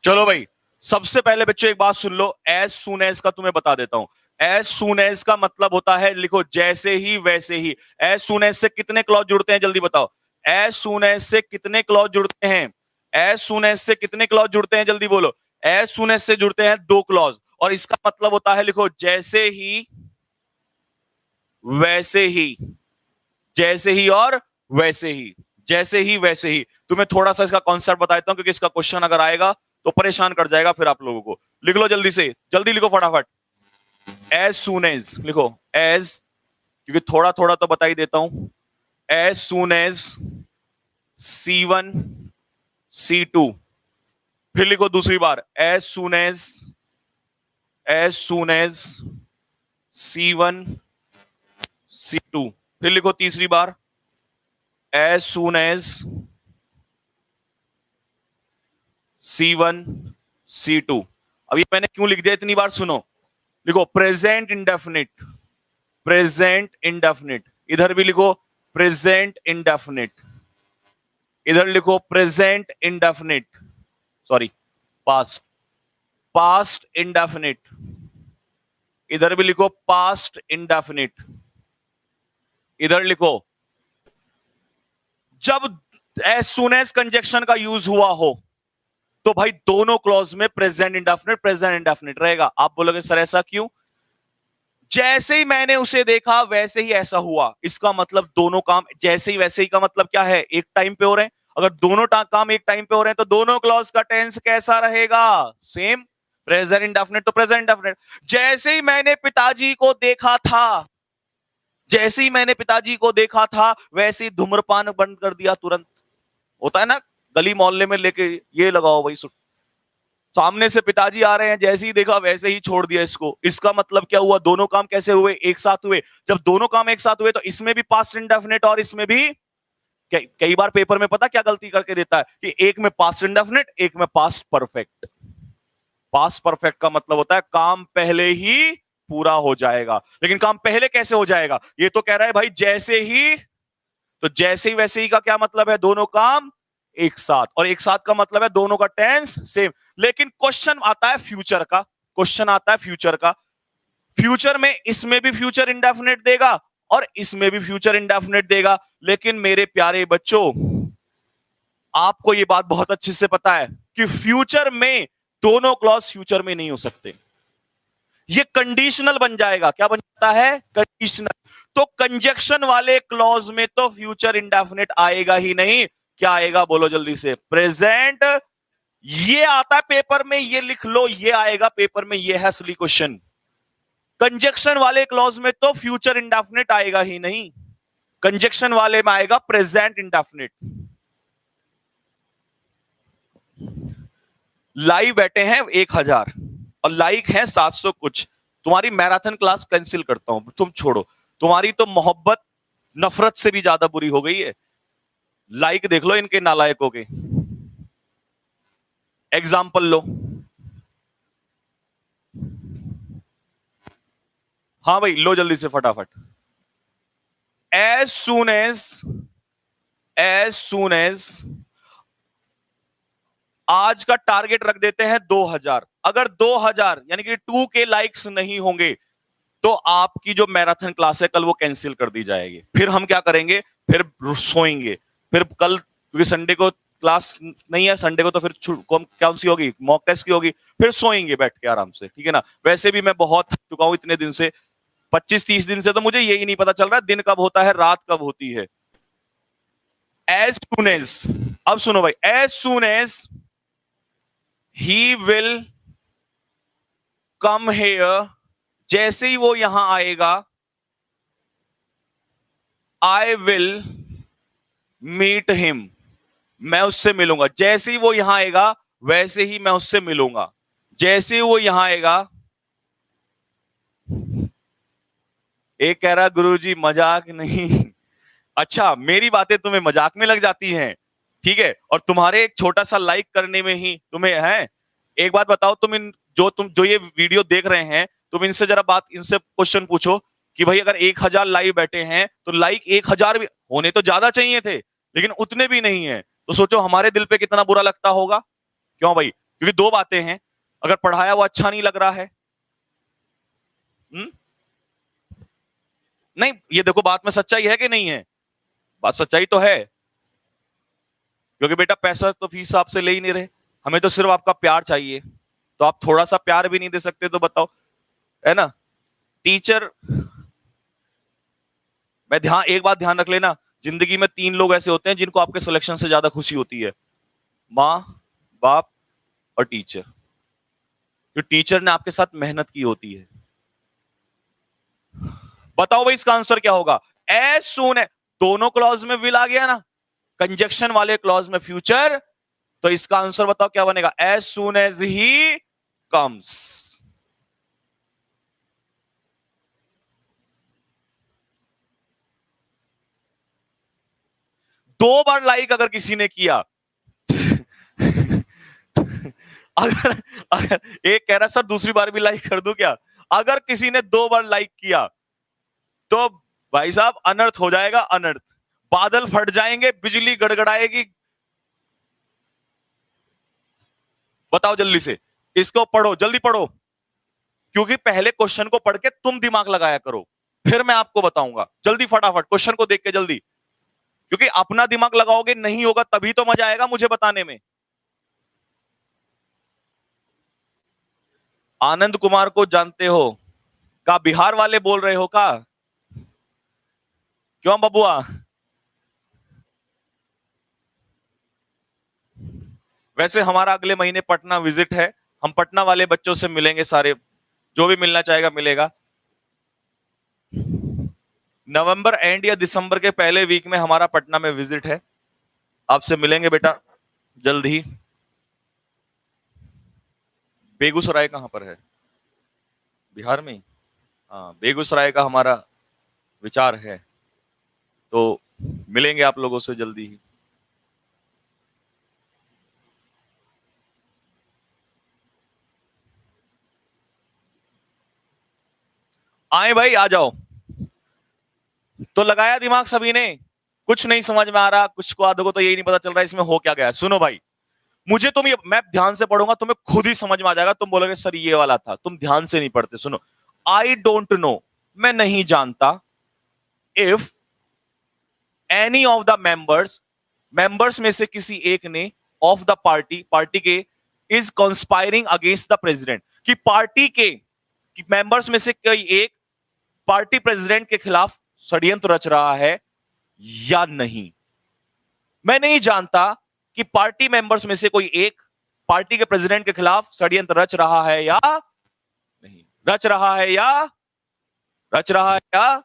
चलो भाई, सबसे पहले बच्चों एक बात सुन लो, एज सून एज का तुम्हें बता देता हूं। एज सून एज का मतलब होता है, लिखो, जैसे ही वैसे ही। एज सून एज से कितने क्लॉज जुड़ते हैं, जल्दी बताओ। एज सून एज से कितने क्लॉज जुड़ते हैं? एज सून एज से कितने क्लॉज जुड़ते हैं, जल्दी बोलो। एज सून एज से जुड़ते हैं दो क्लॉज, और इसका मतलब होता है, लिखो, जैसे ही वैसे ही। जैसे ही और वैसे ही। जैसे ही वैसे ही। तुम्हें थोड़ा सा इसका कॉन्सेप्ट बता देता हूं, क्योंकि इसका क्वेश्चन अगर आएगा तो परेशान कर जाएगा फिर आप लोगों को। लिख लो जल्दी से, जल्दी लिखो फटाफट। एज सून एज लिखो, एज, क्योंकि थोड़ा थोड़ा तो बता ही देता हूं। As soon as C1 C2। फिर लिखो दूसरी बार, as soon as C1 C2। फिर लिखो तीसरी बार, as soon as C1 C2। अब ये मैंने क्यों लिख दिया इतनी बार, सुनो। लिखो प्रेजेंट इंडेफिनिट, प्रेजेंट इंडेफिनिट। इधर भी लिखो प्रेजेंट इंडेफिनिट, इधर लिखो present indefinite, sorry past, past indefinite. इधर भी लिखो पास्ट इंडेफिनिट, इधर लिखो। जब एज सून एज कंजक्शन का यूज हुआ हो तो भाई दोनों क्लॉज में प्रेजेंट इंडेफिनिट रहेगा। आप बोलोगे सर ऐसा क्यों? जैसे ही मैंने उसे देखा वैसे ही ऐसा हुआ, इसका मतलब दोनों काम जैसे ही वैसे ही का मतलब क्या है? एक टाइम पे हो रहे हैं। अगर दोनों काम एक टाइम पे हो रहे हैं तो दोनों क्लॉज का टेंस कैसा रहेगा? सेम, प्रेजेंट इंडेफिनिट तो प्रेजेंट इंडेफिनिट। जैसे ही मैंने पिताजी को देखा था, जैसे ही मैंने पिताजी को देखा था वैसे ही धूम्रपान बंद कर दिया तुरंत। होता है ना, गली मोहल्ले में लेके ये लगाओ भाई, सामने से पिताजी आ रहे हैं, जैसे ही देखा वैसे ही छोड़ दिया इसको। इसका मतलब क्या हुआ? दोनों काम कैसे हुए? एक साथ हुए। जब दोनों काम एक साथ हुए तो इसमें भी पास्ट इंडेफिनिट और इसमें भी। कई बार पेपर में पता क्या गलती करके देता है कि एक में पास्ट इंडेफिनिट, एक में पास्ट परफेक्ट। पास्ट परफेक्ट का मतलब होता है काम पहले ही पूरा हो जाएगा, लेकिन काम पहले कैसे हो जाएगा? ये तो कह रहा है भाई जैसे ही, तो जैसे ही वैसे ही का क्या मतलब है? दोनों काम एक साथ, और एक साथ का मतलब है दोनों का टेंस सेम। लेकिन क्वेश्चन आता है फ्यूचर का, क्वेश्चन आता है फ्यूचर का। फ्यूचर में इसमें भी फ्यूचर इंडेफिनिट देगा और इसमें भी फ्यूचर इंडेफिनिट देगा। लेकिन मेरे प्यारे बच्चों, आपको यह बात बहुत अच्छे से पता है कि फ्यूचर में दोनों क्लॉज फ्यूचर में नहीं हो सकते। ये कंडीशनल बन जाएगा। क्या बन जाता है? कंडीशनल। तो कंजक्शन वाले क्लॉज में तो फ्यूचर इंडेफिनिट आएगा ही नहीं। क्या आएगा बोलो जल्दी से? प्रेजेंट। ये आता है पेपर में, ये लिख लो, ये आएगा पेपर में, ये है असली क्वेश्चन। कंजक्शन वाले क्लॉज में तो फ्यूचर इंडेफिनिट आएगा ही नहीं, कंजक्शन वाले में आएगा प्रेजेंट इंडेफिनिट। लाइव बैठे हैं 1000 और लाइक है 700 कुछ। तुम्हारी मैराथन क्लास कैंसिल करता हूं, तुम छोड़ो। तुम्हारी तो मोहब्बत नफरत से भी ज्यादा बुरी हो गई है। लाइक देख लो इनके नालायकों के। एग्जाम्पल लो। हाँ भाई, लो जल्दी से फटाफट। एज सून एज आज का टारगेट रख देते हैं 2000। अगर 2000 यानी कि 2 के लाइक्स नहीं होंगे तो आपकी जो मैराथन क्लास है कल वो कैंसिल कर दी जाएगी। फिर हम क्या करेंगे, फिर सोएंगे। फिर कल क्योंकि संडे को क्लास नहीं है, संडे को तो फिर कौन सी होगी, मॉक टेस्ट की होगी। फिर सोएंगे बैठ के आराम से, ठीक है ना। वैसे भी मैं बहुत थक चुका हूं इतने दिन से, 25-30 दिन से, तो मुझे यही नहीं पता चल रहा दिन कब होता है, रात कब होती है। एज सुन एज, अब सुनो भाई, as soon as he will come here, जैसे ही वो यहां आएगा, आई विल मीट हिम, मैं उससे मिलूंगा। जैसे ही वो यहां आएगा वैसे ही मैं उससे मिलूंगा। जैसे ही वो यहां आएगा, एक कह रहा गुरुजी मजाक नहीं। अच्छा, मेरी बातें तुम्हें मजाक में लग जाती हैं, ठीक है, और तुम्हारे एक छोटा सा लाइक करने में ही तुम्हें है। एक बात बताओ, तुम जो ये वीडियो देख रहे हैं, तुम इनसे जरा इनसे क्वेश्चन पूछो कि भाई अगर 1000 लाइव बैठे हैं तो लाइक 1000 भी होने तो ज्यादा चाहिए थे, लेकिन उतने भी नहीं है। तो सोचो हमारे दिल पे कितना बुरा लगता होगा। क्यों भाई? क्योंकि दो बातें हैं, अगर पढ़ाया वो अच्छा नहीं लग रहा है, नहीं, ये देखो बात में सच्चाई है कि नहीं है? बात सच्चाई तो है, क्योंकि बेटा पैसा तो फीस आपसे ले ही नहीं रहे, हमें तो सिर्फ आपका प्यार चाहिए। तो आप थोड़ा सा प्यार भी नहीं दे सकते तो बताओ, है ना। टीचर, एक बात ध्यान रख लेना, जिंदगी में 3 लोग ऐसे होते हैं जिनको आपके सिलेक्शन से ज्यादा खुशी होती है, माँ, बाप और टीचर। जो टीचर ने आपके साथ मेहनत की होती है। बताओ भाई इसका आंसर क्या होगा? एज सून है, दोनों क्लॉज में विल आ गया ना, कंजक्शन वाले क्लॉज में फ्यूचर, तो इसका आंसर बताओ क्या बनेगा? As soon as he comes. दो बार लाइक अगर किसी ने किया, अगर अगर एक कह रहा सर दूसरी बार भी लाइक कर दूं क्या, अगर किसी ने 2 बार लाइक किया तो भाई साहब अनर्थ हो जाएगा, अनर्थ। बादल फट जाएंगे, बिजली गड़गड़ाएगी। बताओ जल्दी से, इसको पढ़ो, जल्दी पढ़ो, क्योंकि पहले क्वेश्चन को पढ़ के तुम दिमाग लगाया करो, फिर मैं आपको बताऊंगा। जल्दी फटाफट क्वेश्चन को देख के जल्दी, क्योंकि अपना दिमाग लगाओगे नहीं होगा, तभी तो मजा आएगा मुझे बताने में। आनंद कुमार को जानते हो? का बिहार वाले बोल रहे हो का? क्यों बबुआ? वैसे हमारा अगले महीने पटना विजिट है, हम पटना वाले बच्चों से मिलेंगे सारे, जो भी मिलना चाहेगा मिलेगा। नवंबर एंड या दिसंबर के पहले वीक में हमारा पटना में विजिट है, आपसे मिलेंगे बेटा जल्द ही। बेगूसराय कहां पर है? बिहार में ही? हाँ, बेगूसराय का हमारा विचार है, तो मिलेंगे आप लोगों से जल्दी ही। आए भाई, आ जाओ। तो लगाया दिमाग सभी ने, कुछ नहीं समझ में आ रहा, कुछ को आधो को तो यही नहीं पता चल रहा इसमें हो क्या गया। सुनो भाई, मुझे तुम ये, मैं ध्यान से पढ़ूंगा तुम्हें खुद ही समझ में आ जाएगा, तुम बोलोगे सर ये वाला था, तुम ध्यान से नहीं पढ़ते। सुनो, आई डोंट नो, मैं नहीं जानता, if any of the members, members में से किसी एक ने, ऑफ द पार्टी, पार्टी के, is conspiring against the president, कि पार्टी के मेंबर्स में से कोई एक पार्टी प्रेसिडेंट के खिलाफ षड्यंत्र रच रहा है या नहीं। मैं नहीं जानता कि पार्टी मेंबर्स में से कोई एक पार्टी के प्रेसिडेंट के खिलाफ षड्यंत्र रच रहा है या नहीं, रच रहा है या, रच रहा है या,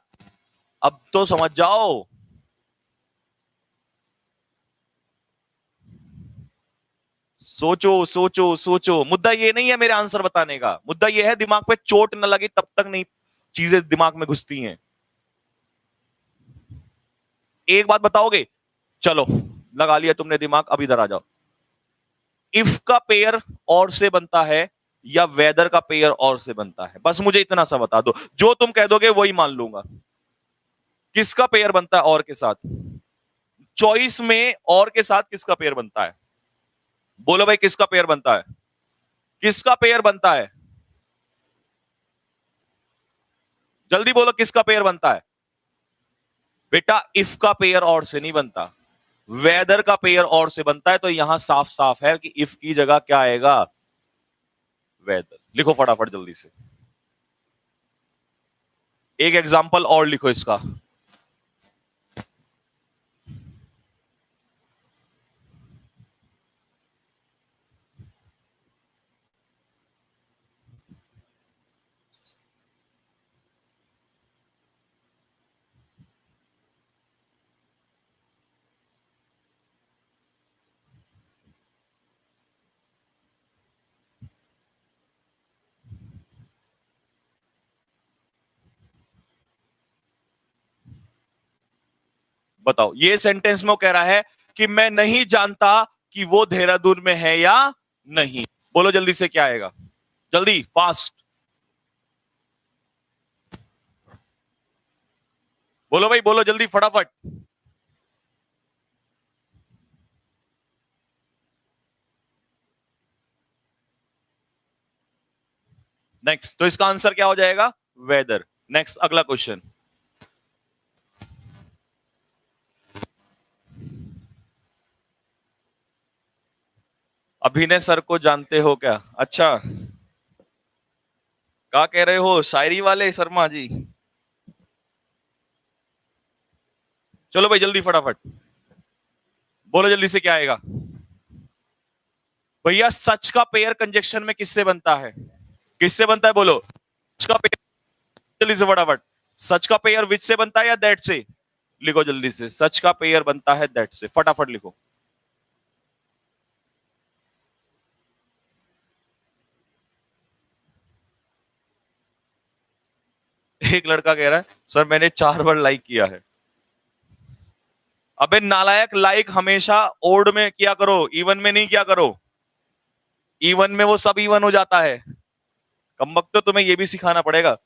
अब तो समझ जाओ। सोचो सोचो सोचो, मुद्दा ये नहीं है मेरे आंसर बताने का, मुद्दा ये है दिमाग पे चोट न लगे तब तक नहीं चीजें दिमाग में घुसती हैं। एक बात बताओगे? चलो, लगा लिया तुमने दिमाग, अब इधर आ जाओ। इफ का पेयर और से बनता है या वेदर का पेयर और से बनता है, बस मुझे इतना सा बता दो, जो तुम कह दोगे वही मान लूंगा। किसका पेयर बनता है और के साथ? चॉइस में और के साथ किसका पेयर बनता है? बोलो भाई, किसका पेयर बनता है? किसका पेयर बनता है? जल्दी बोलो किसका पेयर बनता है बेटा? इफ का पेयर और से नहीं बनता, वेदर का पेयर और से बनता है। तो यहां साफ साफ है कि इफ की जगह क्या आएगा? वेदर। लिखो फटाफट जल्दी से, एक एग्जांपल और लिखो इसका। बताओ, ये सेंटेंस में वो कह रहा है कि मैं नहीं जानता कि वो देहरादून में है या नहीं। बोलो जल्दी से क्या आएगा? जल्दी, फास्ट बोलो भाई, बोलो जल्दी फटाफट। नेक्स्ट, तो इसका आंसर क्या हो जाएगा? वेदर। नेक्स्ट, अगला क्वेश्चन। अभिनय सर को जानते हो क्या? अच्छा, क्या कह रहे हो शायरी वाले शर्मा जी? चलो भाई जल्दी फटाफट बोलो, जल्दी से क्या आएगा? भैया सच का पेयर कंजक्शन में किससे बनता है? किससे बनता है बोलो? सच का पेयर, जल्दी से फटाफट। सच का पेयर विच से बनता है या दैट से? लिखो जल्दी से, सच का पेयर बनता है दैट से, फटाफट लिखो। एक लड़का कह रहा है सर मैंने 4 बार लाइक किया है। अबे नालायक, लाइक हमेशा ओड में किया करो, इवन में नहीं किया करो। इवन में वो सब इवन हो जाता है। कमबख्त, तो तुम्हें ये भी सिखाना पड़ेगा।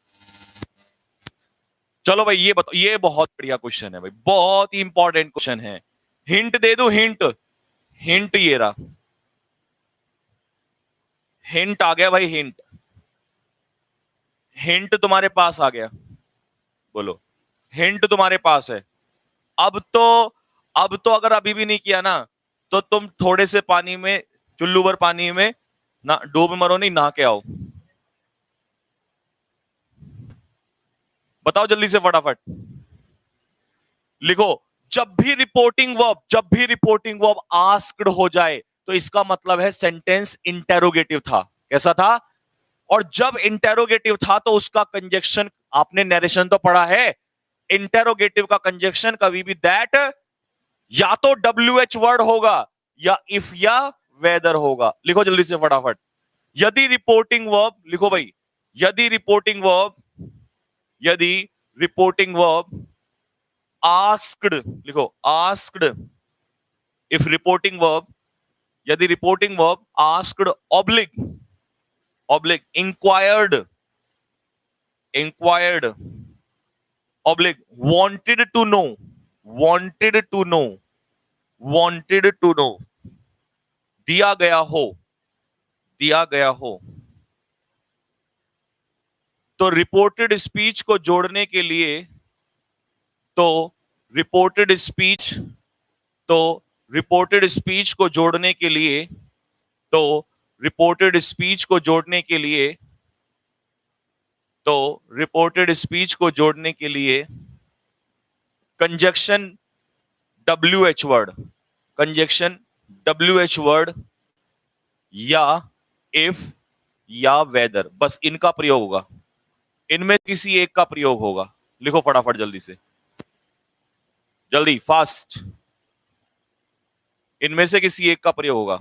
चलो भाई ये बताओ, ये बहुत बढ़िया क्वेश्चन है भाई, बहुत ही इंपॉर्टेंट क्वेश्चन है। हिंट दे दूं? हिंट, हिंट ये रहा। हिंट आ गया भाई, हिंट। हिंट तुम्हारे पास आ गया। बोलो, हिंट तुम्हारे पास है। अब तो, अब तो अगर अभी भी नहीं किया ना, तो तुम थोड़े से पानी में, चुल्लू भर पानी में ना डूब मरो, नहीं नहा के आओ। बताओ जल्दी से फटाफट लिखो। जब भी रिपोर्टिंग वर्ब आस्क्ड हो जाए तो इसका मतलब है सेंटेंस इंटेरोगेटिव था। कैसा था? और जब इंटेरोगेटिव था तो उसका कंजक्शन, आपने नरेशन तो पढ़ा है, इंटेरोगेटिव का कंजक्शन कभी भी दैट या तो WH वर्ड होगा या इफ या वेदर होगा। लिखो जल्दी से फटाफट। यदि रिपोर्टिंग वर्ब, लिखो भाई, यदि रिपोर्टिंग वर्ब, यदि रिपोर्टिंग वर्ब आस्क्ड, लिखो आस्क्ड, इफ रिपोर्टिंग वर्ब, यदि reporting verb asked oblique, oblique inquired, inquired oblique wanted to know, wanted to know, wanted to know, दिया गया हो, दिया गया हो, तो रिपोर्टेड स्पीच को जोड़ने के लिए, तो रिपोर्टेड स्पीच, तो रिपोर्टेड स्पीच को जोड़ने के लिए, तो रिपोर्टेड स्पीच को जोड़ने के लिए, तो रिपोर्टेड स्पीच को जोड़ने के लिए conjunction WH word, conjunction WH word या इफ या वेदर, बस इनका प्रयोग होगा, इनमें किसी एक का प्रयोग होगा। लिखो फटाफट जल्दी से, जल्दी फास्ट, इनमें से किसी एक का प्रयोग होगा।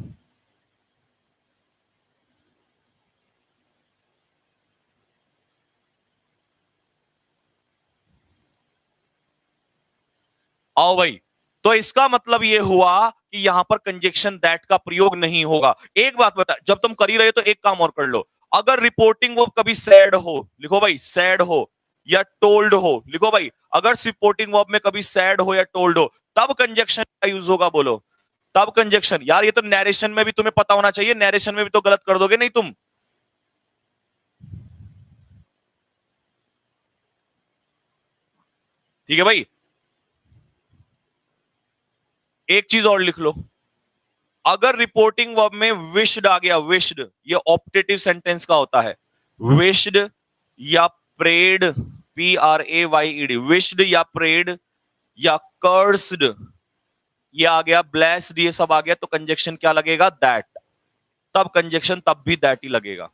आओ भाई, तो इसका मतलब यह हुआ कि यहां पर कंजक्शन दैट का प्रयोग नहीं होगा। एक बात बता, जब तुम कर ही रहे हो तो एक काम और कर लो। अगर रिपोर्टिंग वर्ब कभी सैड हो, लिखो भाई सैड हो, या टोल्ड हो, लिखो भाई, अगर रिपोर्टिंग वर्ब में कभी सैड हो या टोल्ड हो, तब कंजक्शन का यूज होगा। बोलो, तब कंजक्शन। यार ये तो नैरेशन में भी तुम्हें पता होना चाहिए, नैरेशन में भी तो गलत कर दोगे नहीं तुम। ठीक है भाई। एक चीज और लिख लो, अगर रिपोर्टिंग वर्ब में विश्ड आ गया, विश्ड ये ऑप्टेटिव सेंटेंस का होता है, विश्ड या प्रेड, PRAYED, विश्ड या प्रेड या कर्स्ड ये आ गया, ब्लेस्ड ये सब आ गया, तो कंजक्शन क्या लगेगा, दैट। तब कंजक्शन तब भी दैट ही लगेगा,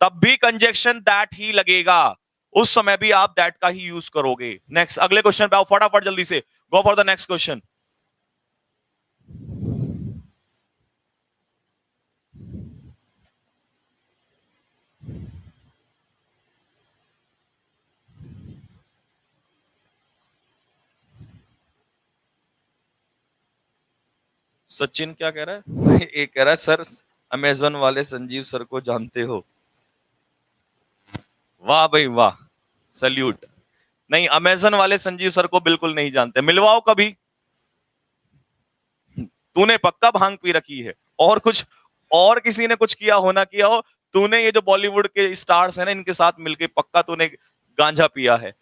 तब भी कंजक्शन दैट ही लगेगा, उस समय भी आप दैट का ही यूज करोगे। नेक्स्ट, अगले क्वेश्चन पे आओ फटाफट जल्दी से, go for the next question. Sachin क्या कह रहा है? एक कह रहा है सर अमेजोन वाले संजीव सर को जानते हो? वाह भाई वाह, सल्यूट। नहीं, अमेजन वाले संजीव सर को बिल्कुल नहीं जानते, मिलवाओ कभी। तूने पक्का भांग पी रखी है, और कुछ और किसी ने कुछ किया हो ना किया हो, तूने ये जो बॉलीवुड के स्टार्स हैं ना इनके साथ मिलके पक्का तूने गांजा पिया है।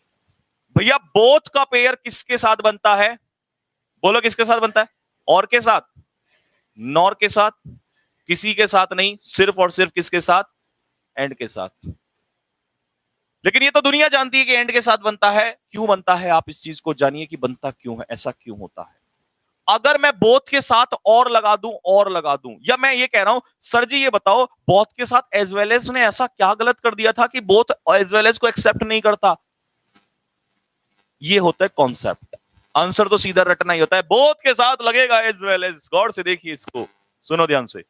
भैया बोथ का पेयर किसके साथ बनता है? बोलो किसके साथ बनता है? और के साथ, नॉर के साथ, किसी के साथ नहीं, सिर्फ और सिर्फ किसके साथ? एंड के साथ। लेकिन ये तो दुनिया जानती है कि एंड के साथ बनता है। क्यों बनता है आप इस चीज को जानिए कि बनता क्यों है, ऐसा क्यों होता है। अगर मैं बोथ के साथ और लगा दूं, और लगा दूं, या मैं ये कह रहा हूं सर जी ये बताओ बोथ के साथ एज वेल एज ने ऐसा क्या गलत कर दिया था कि बोथ एज वेल एज को एक्सेप्ट नहीं करता? ये होता है कॉन्सेप्ट। आंसर तो सीधा रटना ही होता है, बोथ के साथ लगेगा एज वेल एज। गौर से देखिए इसको, सुनो ध्यान से।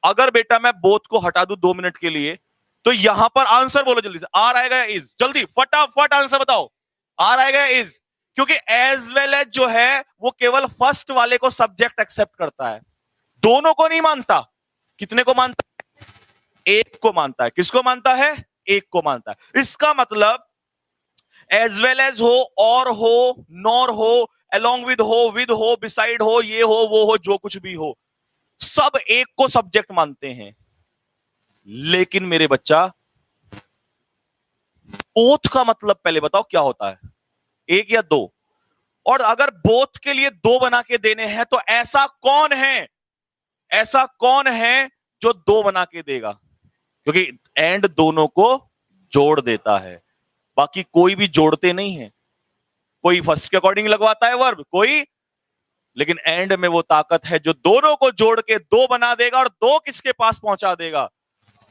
अगर बेटा मैं बोथ को हटा दूं 2 मिनट के लिए, तो यहां पर आंसर बोलो जल्दी से, आर आएगा या इज? जल्दी फटाफट आंसर बताओ, आर आएगा या इज? क्योंकि एज वेल एज जो है वो केवल फर्स्ट वाले को सब्जेक्ट एक्सेप्ट करता है, दोनों को नहीं मानता। कितने को मानता है? एक को मानता है। किसको मानता है? एक को मानता है। इसका मतलब एज वेल एज हो, और हो, नॉर हो, अलोंग विद हो, बिसाइड हो, ये हो, वो हो, जो कुछ भी हो, सब एक को सब्जेक्ट मानते हैं। लेकिन मेरे बच्चा बोथ का मतलब पहले बताओ क्या होता है, एक या दो? और अगर बोथ के लिए दो बना के देने हैं तो ऐसा कौन है, ऐसा कौन है जो दो बना के देगा? क्योंकि एंड दोनों को जोड़ देता है, बाकी कोई भी जोड़ते नहीं है। कोई फर्स्ट के अकॉर्डिंग लगवाता है वर्ब, कोई, लेकिन एंड में वो ताकत है जो दोनों को जोड़ के दो बना देगा, और दो किसके पास पहुंचा देगा।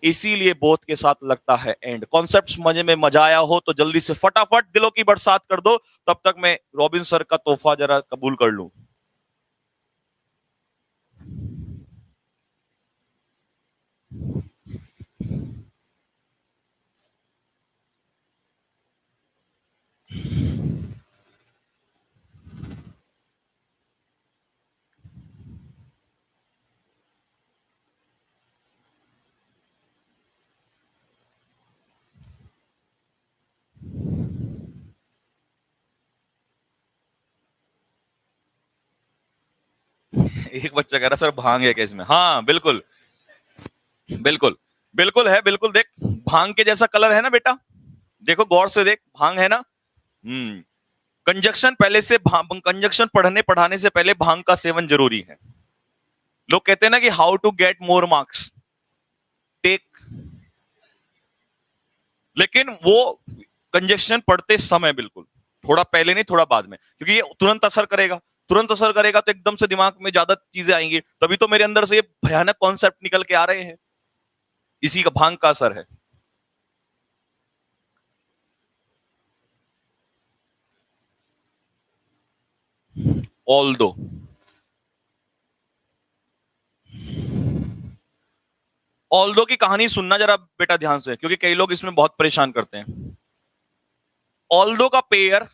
इसीलिए बोथ के साथ लगता है एंड। कॉन्सेप्ट समझ में मजा आया हो तो जल्दी से फटाफट दिलों की बरसात कर दो, तब तक मैं रॉबिन सर का तोहफा जरा कबूल कर लूं। एक बच्चा कह रहा सर भांग है क्या इसमें? हाँ बिल्कुल, बिल्कुल, बिल्कुल है, बिल्कुल। देख भांग के जैसा कलर है ना बेटा, देखो गौर से देख, भांग है ना। कंजक्शन पहले से, कंजक्शन पढ़ने पढ़ाने से पहले भांग का सेवन जरूरी है। लोग कहते हैं ना कि how to get more marks, take, लेकिन वो कंजक्शन पढ़ते समय बिल्कुल, थोड़ा पहले नहीं थोड़ा बाद में, क्योंकि ये तुरंत असर करेगा। तुरंत असर करेगा तो एकदम से दिमाग में ज्यादा चीजें आएंगी, तभी तो मेरे अंदर से ये भयानक कॉन्सेप्ट निकल के आ रहे हैं। इसी का भांग का असर है। ऑल्दो, ऑल्दो की कहानी सुनना जरा बेटा ध्यान से, क्योंकि कई लोग इसमें बहुत परेशान करते हैं। ऑल्दो का पेयर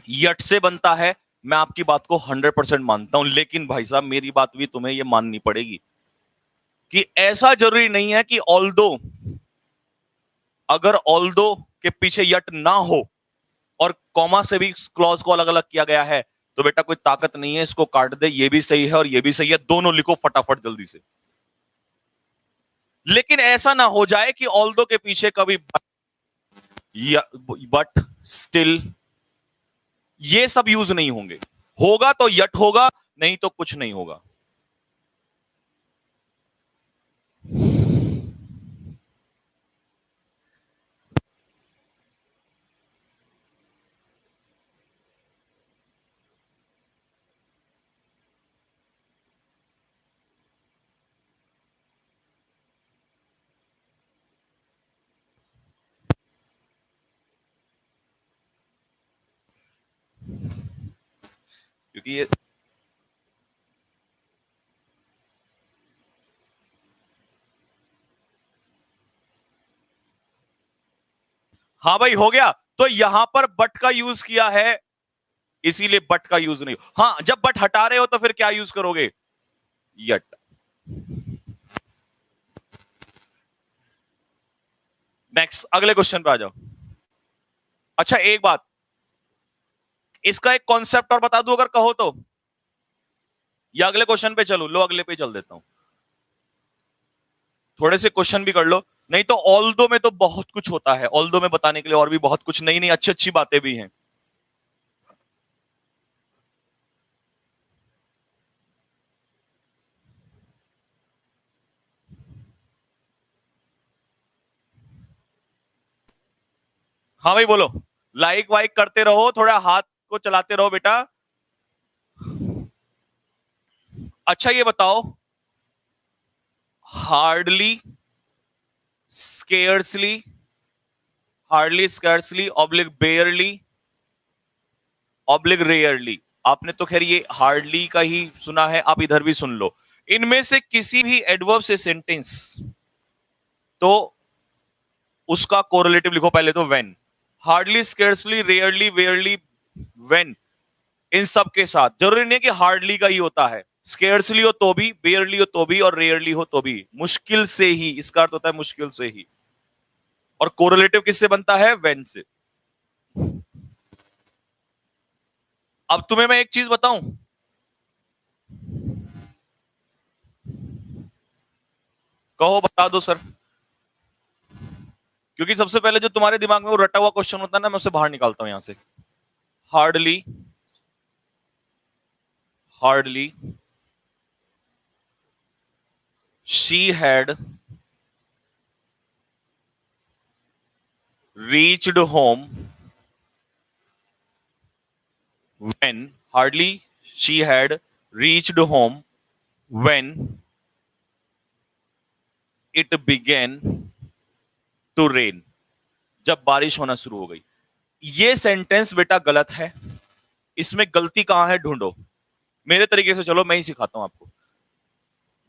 यट से बनता है, मैं आपकी बात को 100% मानता हूं, लेकिन भाई साहब मेरी बात भी तुम्हें यह माननी पड़ेगी कि ऐसा जरूरी नहीं है कि ऑल्दो, अगर ऑल्दो के पीछे यट ना हो और कॉमा से भी क्लॉज को अलग अलग किया गया है, तो बेटा कोई ताकत नहीं है इसको काट दे, ये भी सही है और ये भी सही है, दोनों लिखो फटाफट जल्दी से। लेकिन ऐसा ना हो जाए कि ऑल्दो के पीछे कभी बट स्टिल, ये सब यूज नहीं होंगे। होगा तो यट होगा, नहीं तो कुछ नहीं होगा। क्योंकि ये, हाँ भाई हो गया। तो यहां पर बट का यूज किया है, इसीलिए बट का यूज नहीं। हाँ, जब बट हटा रहे हो तो फिर क्या यूज करोगे? यट। नेक्स्ट, अगले क्वेश्चन पे आ जाओ। अच्छा एक बात, इसका एक कॉन्सेप्ट और बता दूं अगर कहो तो, या अगले क्वेश्चन पे चलूं? लो अगले पे चल देता हूं। थोड़े से क्वेश्चन भी कर लो, नहीं तो ऑल्दो में तो बहुत कुछ होता है, ऑल्दो में बताने के लिए और भी बहुत कुछ नई नई अच्छी अच्छी बातें भी हैं। हाँ भाई बोलो, लाइक वाइक करते रहो, थोड़ा हाथ को चलाते रहो बेटा। अच्छा ये बताओ, hardly, scarcely, hardly, scarcely, oblique बेयरली, oblique rarely. आपने तो खैर ये हार्डली का ही सुना है, आप इधर भी सुन लो। इनमें से किसी भी एडवर्ब से सेंटेंस, तो उसका कोरिलेटिव लिखो पहले तो when. Hardly, scarcely, rarely, barely, when, इन सब के साथ जरूरी नहीं है कि हार्डली का ही होता है, स्केर्सली हो तो भी, बेयरली हो तो भी, और रेयरली हो तो भी। मुश्किल से ही, इसका अर्थ होता है मुश्किल से ही। और कोरिलेटिव किससे बनता है? व्हेन से। अब तुम्हें मैं एक चीज बताऊं, कहो बता दो सर। क्योंकि सबसे पहले जो तुम्हारे दिमाग में वो रटा हुआ क्वेश्चन होता है ना, मैं उसे बाहर निकालता हूं यहां से। Hardly, hardly she had reached home when, hardly she had reached home when it began to rain, जब बारिश होना शुरू हो गई। ये सेंटेंस बेटा गलत है, इसमें गलती कहां है ढूंढो। मेरे तरीके से चलो, मैं ही सिखाता हूं आपको।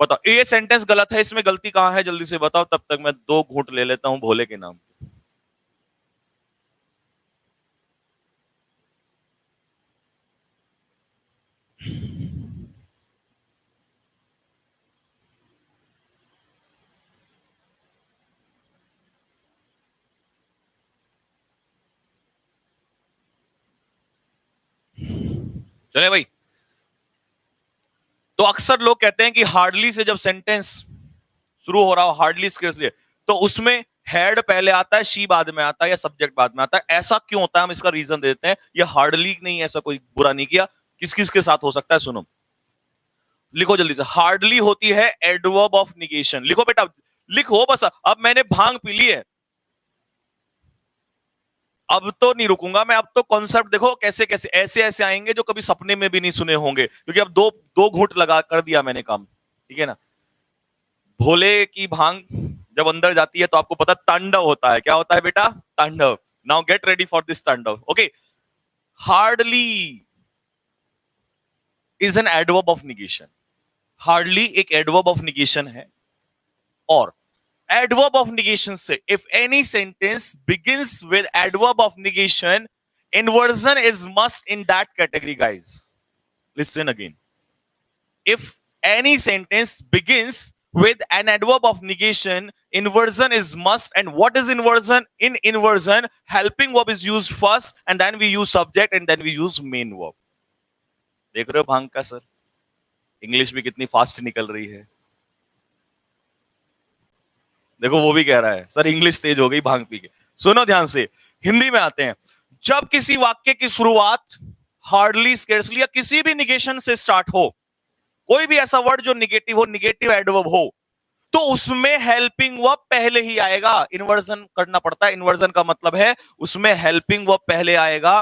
बताओ, ये सेंटेंस गलत है, इसमें गलती कहां है, जल्दी से बताओ, तब तक मैं दो घूंट ले लेता हूं भोले के नाम। चले भाई, तो अक्सर लोग कहते हैं कि हार्डली से जब सेंटेंस शुरू हो रहा हो, हार्डली स्किल्सली, तो उसमें हेड पहले आता है, शी बाद में आता है, या सब्जेक्ट बाद में आता है। ऐसा क्यों होता है, हम इसका रीजन देते हैं। ये हार्डली नहीं, ऐसा कोई बुरा नहीं किया। किस किस के साथ हो सकता है, सुनो, लिखो जल्दी से। हार्डली होती है एडवर्ब ऑफ निगेशन। लिखो बेटा, लिखो बस। अब मैंने भांग पी ली है, अब तो नहीं रुकूंगा मैं। अब तो कॉन्सेप्ट देखो कैसे कैसे ऐसे ऐसे आएंगे जो कभी सपने में भी नहीं सुने होंगे, क्योंकि अब दो दो घूंट लगा कर दिया मैंने काम, ठीक है ना। भोले की भांग जब अंदर जाती है तो आपको पता तांडव होता है। क्या होता है बेटा? तांडव। Now get ready for this tandav. Okay, hardly is an adverb of negation. Hardly एक एडवर्ब ऑफ निगेशन है। और adverb of negation से, if any sentence begins with adverb of negation, inversion is must in that category, guys. Listen again. If any sentence begins with an adverb of negation, inversion is must. And what is inversion? In inversion, helping verb is used first, and then we use subject, and then we use main verb. देख रहे हो भांग का sir, English भी कितनी fast निकल रही है। देखो वो भी कह रहा है सर इंग्लिश तेज हो गई भांग पी के। सुनो ध्यान से, हिंदी में आते हैं। जब किसी वाक्य की शुरुआत हार्डली, स्केर्सली या किसी भी निगेशन से स्टार्ट हो, कोई भी ऐसा वर्ड जो निगेटिव हो, निगेटिव एडवर्ब हो, तो उसमें हेल्पिंग वर्ब पहले ही आएगा। इन्वर्जन करना पड़ता है। इन्वर्जन का मतलब है उसमें हेल्पिंग वर्ब पहले आएगा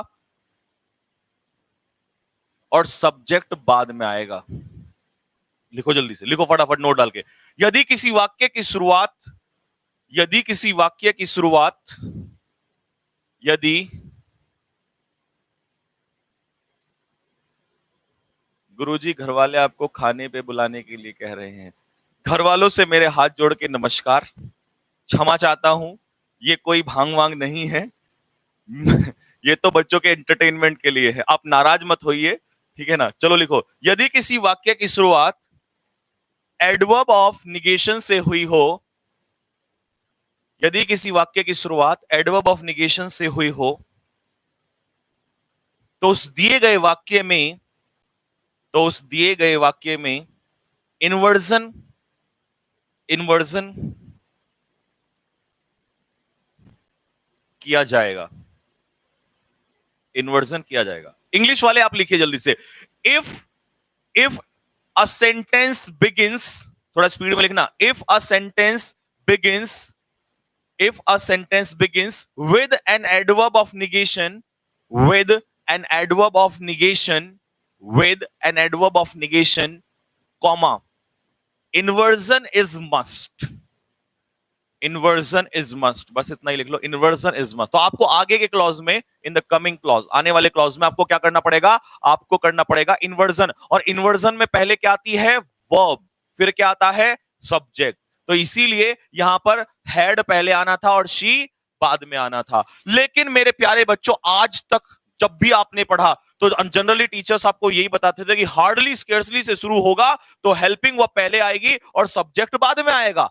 और सब्जेक्ट बाद में आएगा। लिखो जल्दी से, लिखो फटाफट नोट डाल के। यदि किसी वाक्य की शुरुआत, यदि किसी वाक्य की शुरुआत, यदि गुरुजी घर वाले आपको खाने पे बुलाने के लिए कह रहे हैं। घर वालों से मेरे हाथ जोड़ के नमस्कार, क्षमा चाहता हूं, ये कोई भांग वांग नहीं है। ये तो बच्चों के एंटरटेनमेंट के लिए है, आप नाराज मत होइए, ठीक है ना। चलो लिखो, यदि किसी वाक्य की शुरुआत एडवर्ब ऑफ निगेशन से हुई हो, यदि किसी वाक्य की शुरुआत एडवर्ब ऑफ निगेशन से हुई हो, तो उस दिए गए वाक्य में, तो उस दिए गए वाक्य में इन्वर्जन, इन्वर्जन किया जाएगा। इन्वर्जन किया जाएगा। इंग्लिश वाले आप लिखिए जल्दी से। इफ अ सेंटेंस बिगिंस, थोड़ा स्पीड में लिखना। If a sentence begins, if a sentence begins with an adverb of negation, with an adverb of negation, with an adverb of negation, comma, inversion is must, inversion is must, बस इतना ही लिख लो, inversion is must। तो आपको आगे के clause में, in the coming clause, आने वाले क्लॉज में आपको क्या करना पड़ेगा, आपको करना पड़ेगा इन्वर्जन। और इन्वर्जन में पहले क्या आती है, वर्ब, फिर क्या आता है, सब्जेक्ट। तो इसीलिए यहां पर हैड पहले आना था और शी बाद में आना था। लेकिन मेरे प्यारे बच्चों, आज तक जब भी आपने पढ़ा तो जनरली टीचर्स आपको यही बताते थे कि हार्डली स्केर्सली से शुरू होगा तो हेल्पिंग वो पहले आएगी और सब्जेक्ट बाद में आएगा।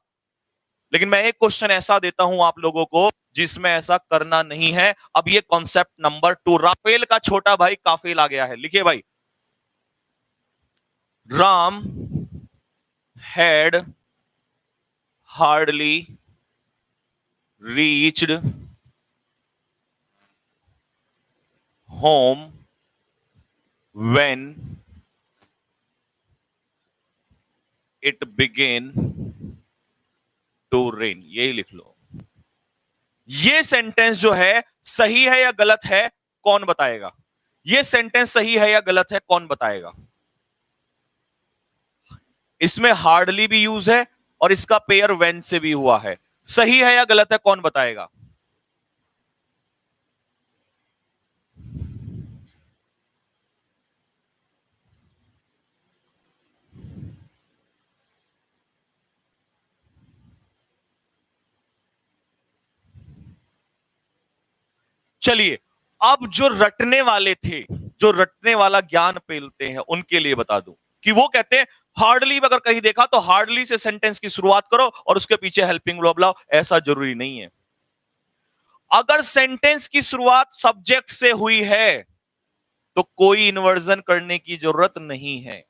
लेकिन मैं एक क्वेश्चन ऐसा देता हूं आप लोगों को जिसमें ऐसा करना नहीं है। अब ये कॉन्सेप्ट नंबर 2, राफेल का छोटा भाई काफेल आ गया है। लिखिए भाई, Ram had hardly reached home when it began to rain. यही लिख लो। ये सेंटेंस जो है सही है या गलत है, कौन बताएगा। ये सेंटेंस सही है या गलत है, कौन बताएगा। इसमें हार्डली भी यूज है और इसका पेयर व्हेन से भी हुआ है। सही है या गलत है, कौन बताएगा। चलिए, अब जो रटने वाले थे, जो रटने वाला ज्ञान पेलते हैं, उनके लिए बता दूं कि वो कहते हैं हार्डली अगर कहीं देखा तो हार्डली से सेंटेंस की शुरुआत करो और उसके पीछे हेल्पिंग वर्ब लाओ। ऐसा जरूरी नहीं है। अगर सेंटेंस की शुरुआत सब्जेक्ट से हुई है तो कोई इन्वर्जन करने की जरूरत नहीं है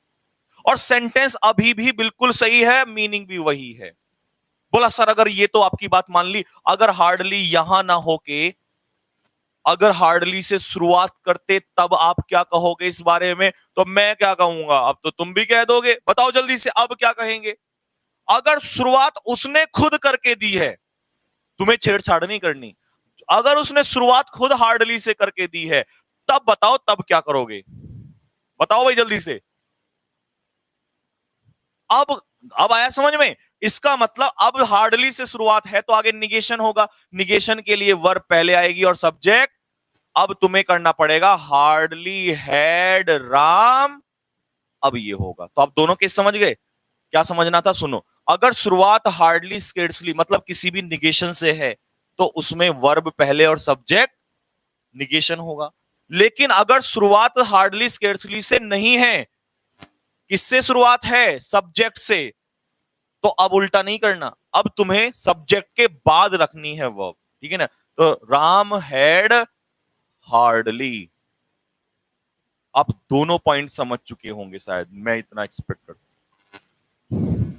और सेंटेंस अभी भी बिल्कुल सही है, मीनिंग भी वही है। बोला सर अगर ये तो आपकी बात मान ली, अगर हार्डली यहां ना होके अगर हार्डली से शुरुआत करते तब आप क्या कहोगे इस बारे में, तो मैं क्या कहूंगा, अब तो तुम भी कह दोगे। बताओ जल्दी से, अब क्या कहेंगे। अगर शुरुआत उसने खुद करके दी है, तुम्हें छेड़छाड़ नहीं करनी, अगर उसने शुरुआत खुद हार्डली से करके दी है, तब बताओ तब क्या करोगे। बताओ भाई जल्दी से। अब आया समझ में। इसका मतलब अब हार्डली से शुरुआत है तो आगे निगेशन होगा, निगेशन के लिए वर्ब पहले आएगी और सब्जेक्ट। अब तुम्हें करना पड़ेगा हार्डली हैड राम, अब ये होगा। तो आप दोनों केस समझ गए। क्या समझना था, सुनो। अगर शुरुआत हार्डली स्केर्सली मतलब किसी भी निगेशन से है तो उसमें वर्ब पहले और सब्जेक्ट निगेशन होगा। लेकिन अगर शुरुआत हार्डली स्केर्सली से नहीं है, किससे शुरुआत है, सब्जेक्ट से, तो अब उल्टा नहीं करना, अब तुम्हें सब्जेक्ट के बाद रखनी है वर्ब। ठीक है ना। तो राम हैड हार्डली। आप दोनों पॉइंट समझ चुके होंगे शायद, मैं इतना एक्सपेक्ट करता हूं।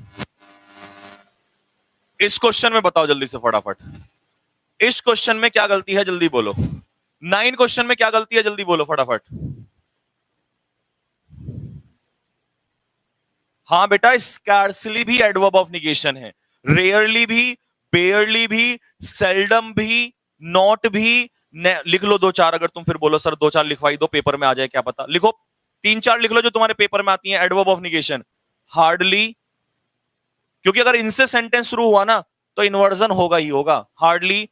इस क्वेश्चन में बताओ जल्दी से फटाफट, इस क्वेश्चन में क्या गलती है, जल्दी बोलो। 9 क्वेश्चन में क्या गलती है, जल्दी बोलो फटाफट। हाँ बेटा, स्कैर्सली भी एडवर्ब ऑफ निगेशन है, रेयरली भी, बेयरली भी, सेल्डम भी, नॉट भी। लिख लो दो चार, अगर तुम फिर बोलो सर दो चार लिखवाई दो, पेपर में आ जाए क्या पता। लिखो तीन चार लिख लो जो तुम्हारे पेपर में आती हैं एडवर्ब ऑफ निगेशन। हार्डली, क्योंकि अगर इनसे सेंटेंस शुरू हुआ ना तो इन्वर्जन होगा ही होगा। Hardly,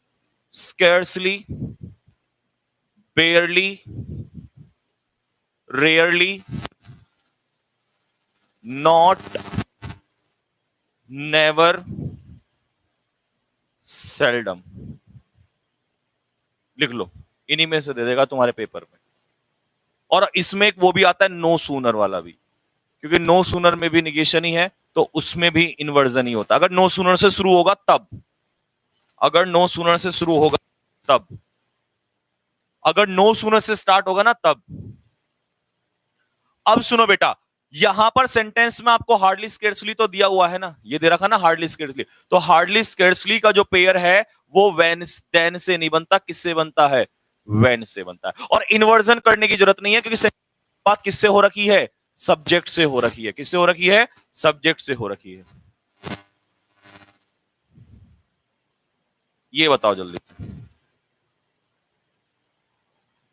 scarcely, बेयरली, rarely, not, never, seldom. लिख लो, इन्हीं में से दे देगा तुम्हारे पेपर में। और इसमें एक वो भी आता है नो सूनर वाला भी, क्योंकि नो सूनर में भी निगेशन ही है, तो उसमें भी इन्वर्जन ही होता। अगर नो सूनर से शुरू होगा तब, अगर नो सूनर से शुरू होगा तब, अगर नो सूनर से स्टार्ट होगा ना तब। अब सुनो बेटा, यहां पर सेंटेंस में आपको हार्डली स्केर्सली तो दिया हुआ है ना, ये दे रखा ना हार्डली स्केर्सली, तो हार्डली स्केर्सली का जो पेयर है वो वेन देन से नहीं बनता, किससे बनता है, वेन से बनता है। और इन्वर्जन करने की जरूरत नहीं है, क्योंकि बात किससे हो रखी है, सब्जेक्ट से हो रखी है। किससे हो रखी है, सब्जेक्ट से हो रखी है। ये बताओ जल्दी से।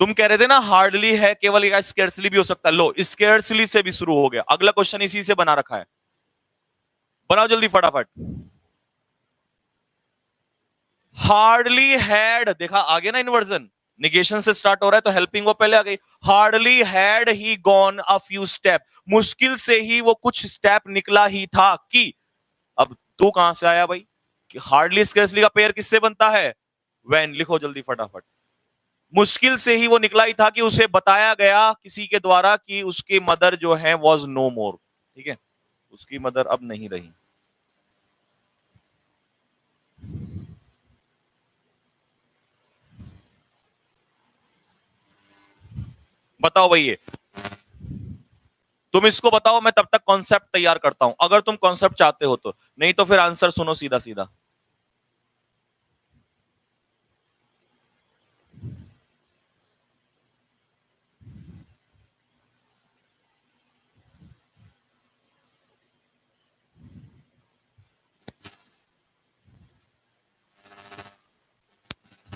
तुम कह रहे थे ना हार्डली है केवल, या स्केर्सली भी हो सकता है। लो, स्केर्सली से भी शुरू हो गया, अगला क्वेश्चन इसी से बना रखा है। बनाओ जल्दी फटाफट। हार्डली हैड, देखा आगे ना इन्वर्जन, निगेशन से स्टार्ट हो रहा है तो हेल्पिंग वो पहले आ गई। Hardly had he gone a few step, मुश्किल से ही वो कुछ स्टेप निकला ही था कि। अब तू कहां से आया भाई, हार्डली स्केर्सली का पेयर किससे बनता है, व्हेन। लिखो जल्दी फटाफट। मुश्किल से ही वो निकला ही था कि उसे बताया गया किसी के द्वारा कि उसकी मदर जो है वॉज नो मोर। ठीक है, उसकी मदर अब नहीं रही। बताओ भाई, ये तुम इसको बताओ, मैं तब तक कॉन्सेप्ट तैयार करता हूं, अगर तुम कॉन्सेप्ट चाहते हो तो। नहीं तो फिर आंसर सुनो सीधा सीधा।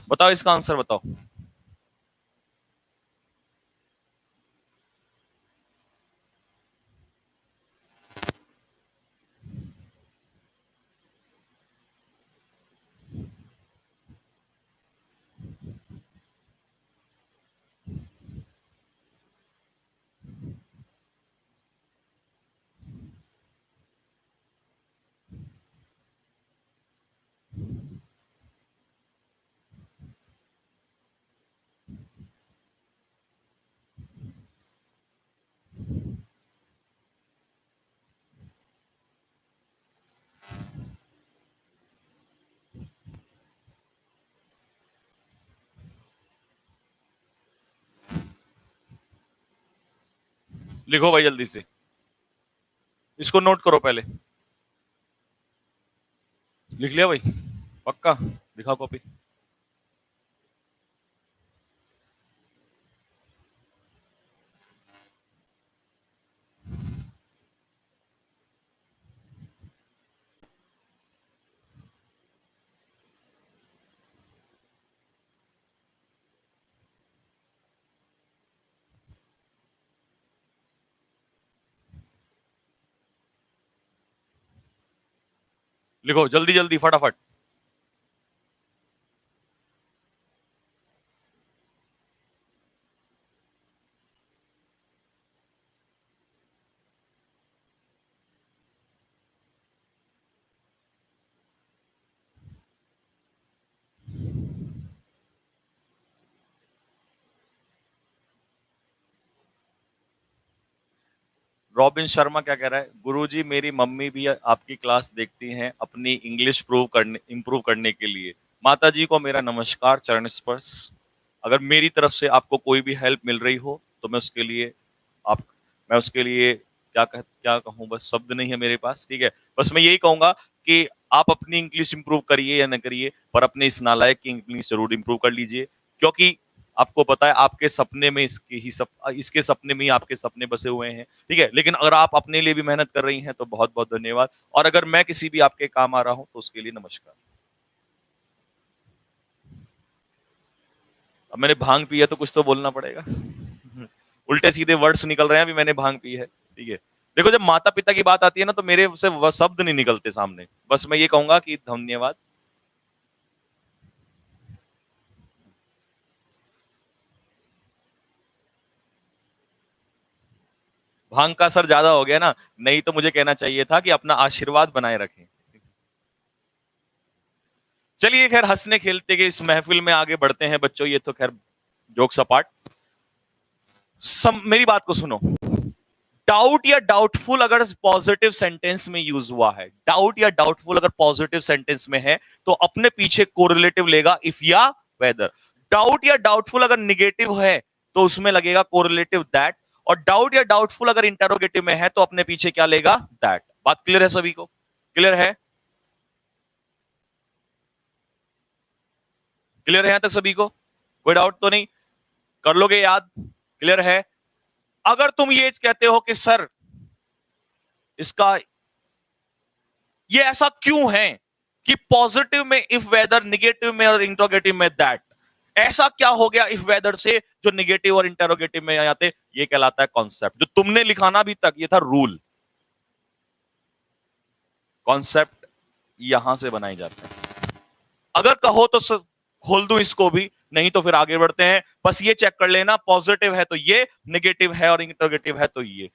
बताओ इसका आंसर बताओ। लिखो भाई जल्दी से, इसको नोट करो पहले। लिख लिया भाई, पक्का, दिखाओ कॉपी। लिखो जल्दी जल्दी फटाफट। रॉबिन शर्मा क्या कह रहा है, गुरुजी मेरी मम्मी भी आपकी क्लास देखती हैं अपनी इंग्लिश इंप्रूव करने के लिए। माता जी को मेरा नमस्कार, चरण स्पर्श। अगर मेरी तरफ से आपको कोई भी हेल्प मिल रही हो तो मैं उसके लिए, आप, मैं उसके लिए क्या कहूँ, बस शब्द नहीं है मेरे पास। ठीक है, बस मैं यही कहूंगा कि आप अपनी इंग्लिश इंप्रूव करिए या न करिए, पर अपने इस नालायक की इंग्लिश जरूर इंप्रूव कर लीजिए, क्योंकि आपको पता है आपके सपने में इसके सपने में ही आपके सपने बसे हुए हैं, ठीक है। लेकिन अगर आप अपने लिए भी मेहनत कर रही हैं तो बहुत बहुत धन्यवाद, और अगर मैं किसी भी आपके काम आ रहा हूं तो उसके लिए नमस्कार। अब मैंने भांग पी है तो कुछ तो बोलना पड़ेगा। उल्टे सीधे वर्ड्स निकल रहे हैं, अभी मैंने भांग पी है, ठीक है। देखो जब माता पिता की बात आती है ना तो मेरे से वह शब्द नहीं निकलते सामने, बस मैं ये कहूंगा कि धन्यवाद। भांग का असर ज्यादा हो गया ना, नहीं तो मुझे कहना चाहिए था कि अपना आशीर्वाद बनाए रखें। चलिए खैर, हंसने खेलते के इस महफिल में आगे बढ़ते हैं बच्चों, ये तो खैर जोक सपाट। मेरी बात को सुनो। डाउट या डाउटफुल अगर पॉजिटिव सेंटेंस में यूज हुआ है, डाउट या डाउटफुल अगर पॉजिटिव सेंटेंस में है तो अपने पीछे कोरिलेटिव लेगा इफ या वेदर। डाउट या डाउटफुल अगर निगेटिव है तो उसमें लगेगा कोरिलेटिव दैट, और डाउट या डाउटफुल अगर इंटरोगेटिव में है तो अपने पीछे क्या लेगा, दैट। बात क्लियर है सभी को? क्लियर है? क्लियर है यहां तक सभी को? कोई डाउट तो नहीं? कर लोगे याद? क्लियर है? अगर तुम ये कहते हो कि सर इसका ये ऐसा क्यों है कि पॉजिटिव में इफ वेदर, निगेटिव में और इंटरोगेटिव में दैट, ऐसा क्या हो गया इफ वेदर से जो निगेटिव और इंटरोगेटिव में आते, ये कहलाता है कॉन्सेप्ट। जो तुमने लिखाना अभी तक ये था रूल, कॉन्सेप्ट यहां से बनाए जाते हैं। अगर कहो तो खोल दूं इसको भी, नहीं तो फिर आगे बढ़ते हैं। बस ये चेक कर लेना, पॉजिटिव है तो ये, निगेटिव है और इंटरोगेटिव है तो ये।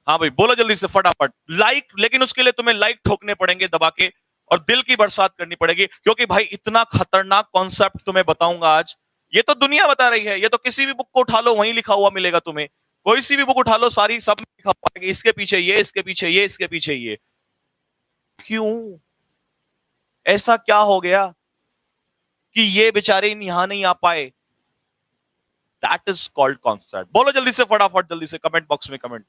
हाँ भाई बोलो जल्दी से फटाफट लाइक, लेकिन उसके लिए तुम्हें लाइक ठोकने पड़ेंगे दबा के, और दिल की बरसात करनी पड़ेगी, क्योंकि भाई इतना खतरनाक कॉन्सेप्ट तुम्हें बताऊंगा आज। ये तो दुनिया बता रही है, ये तो किसी भी बुक को उठा लो वहीं लिखा हुआ मिलेगा तुम्हें। कोई सी भी बुक उठा लो, सारी सब में लिखा हुआ है कि इसके पीछे ये, इसके पीछे ये, इसके पीछे ये। क्यों? ऐसा क्या हो गया कि ये बेचारे यहां नहीं आ पाए? That is called concept. बोलो जल्दी से फटाफट, जल्दी से कमेंट बॉक्स में कमेंट